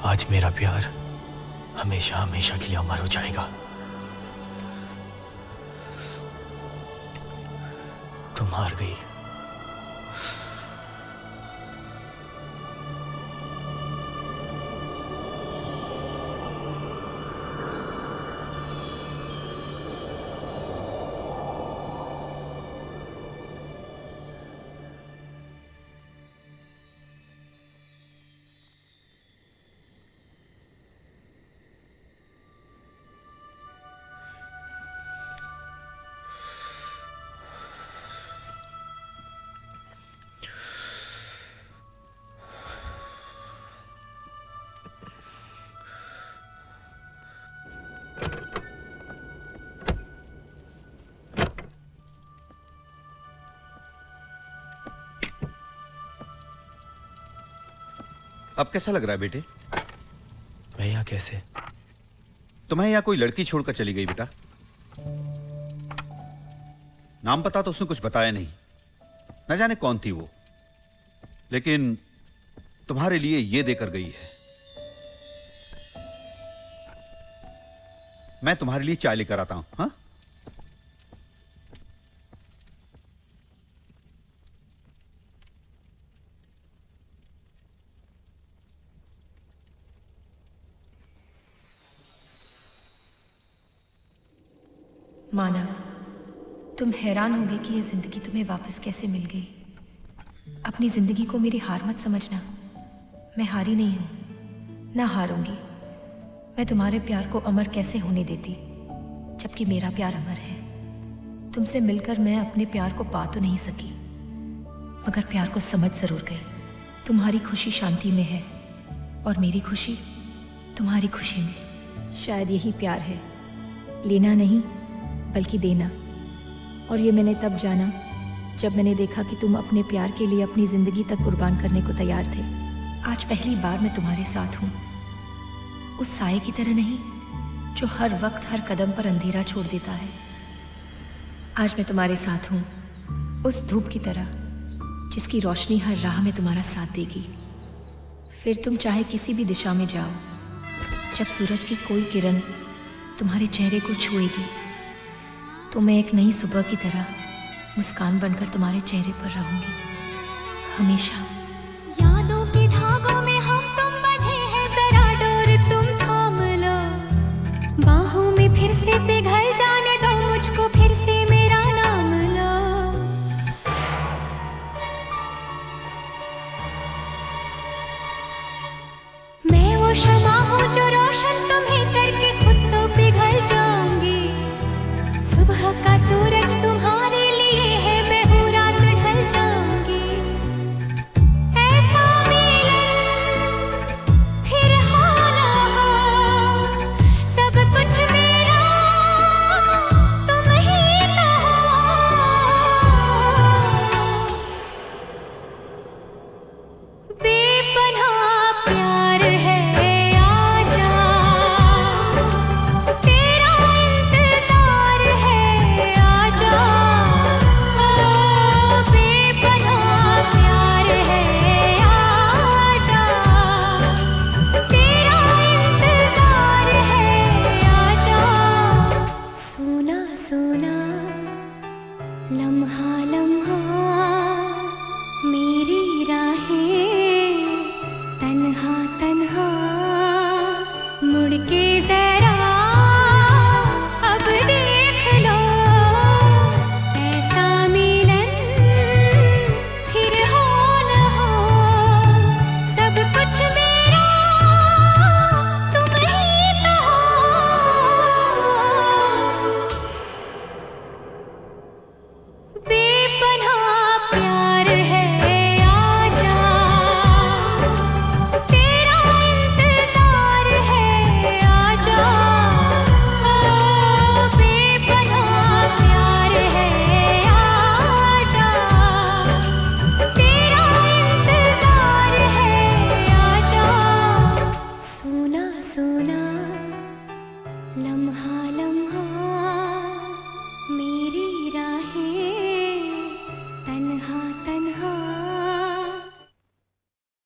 आज मेरा प्यार हमेशा हमेशा के लिए अमर हो जाएगा। तुम हार गई। अब कैसा लग रहा है बेटे? मैं यहाँ कैसे? तुम्हें यहाँ कोई लड़की छोड़कर चली गई बेटा? नाम पता तो उसने कुछ बताया नहीं, न जाने कौन थी वो, लेकिन तुम्हारे लिए ये देकर गई है। मैं तुम्हारे लिए चाय लेकर आता हूं। हाँ, मानव, तुम हैरान होगे कि यह जिंदगी तुम्हें वापस कैसे मिल गई। अपनी जिंदगी को मेरी हार मत समझना। मैं हारी नहीं हूं, ना हारूंगी। मैं तुम्हारे प्यार को अमर कैसे होने देती, जबकि मेरा प्यार अमर है। तुमसे मिलकर मैं अपने प्यार को पा तो नहीं सकी, मगर प्यार को समझ जरूर गई। तुम्हारी खुशी शांति में है और मेरी खुशी तुम्हारी खुशी में। शायद यही प्यार है, लेना नहीं बल्कि देना। और ये मैंने तब जाना जब मैंने देखा कि तुम अपने प्यार के लिए अपनी जिंदगी तक कुर्बान करने को तैयार थे। आज पहली बार मैं तुम्हारे साथ हूँ, उस साए की तरह नहीं जो हर वक्त हर कदम पर अंधेरा छोड़ देता है। आज मैं तुम्हारे साथ हूँ, उस धूप की तरह जिसकी रोशनी हर राह में तुम्हारा साथ देगी। फिर तुम चाहे किसी भी दिशा में जाओ, जब सूरज की कोई किरण तुम्हारे चेहरे को छुएगी तो मैं एक नई सुबह की तरह मुस्कान बनकर तुम्हारे चेहरे पर रहूंगी हमेशा।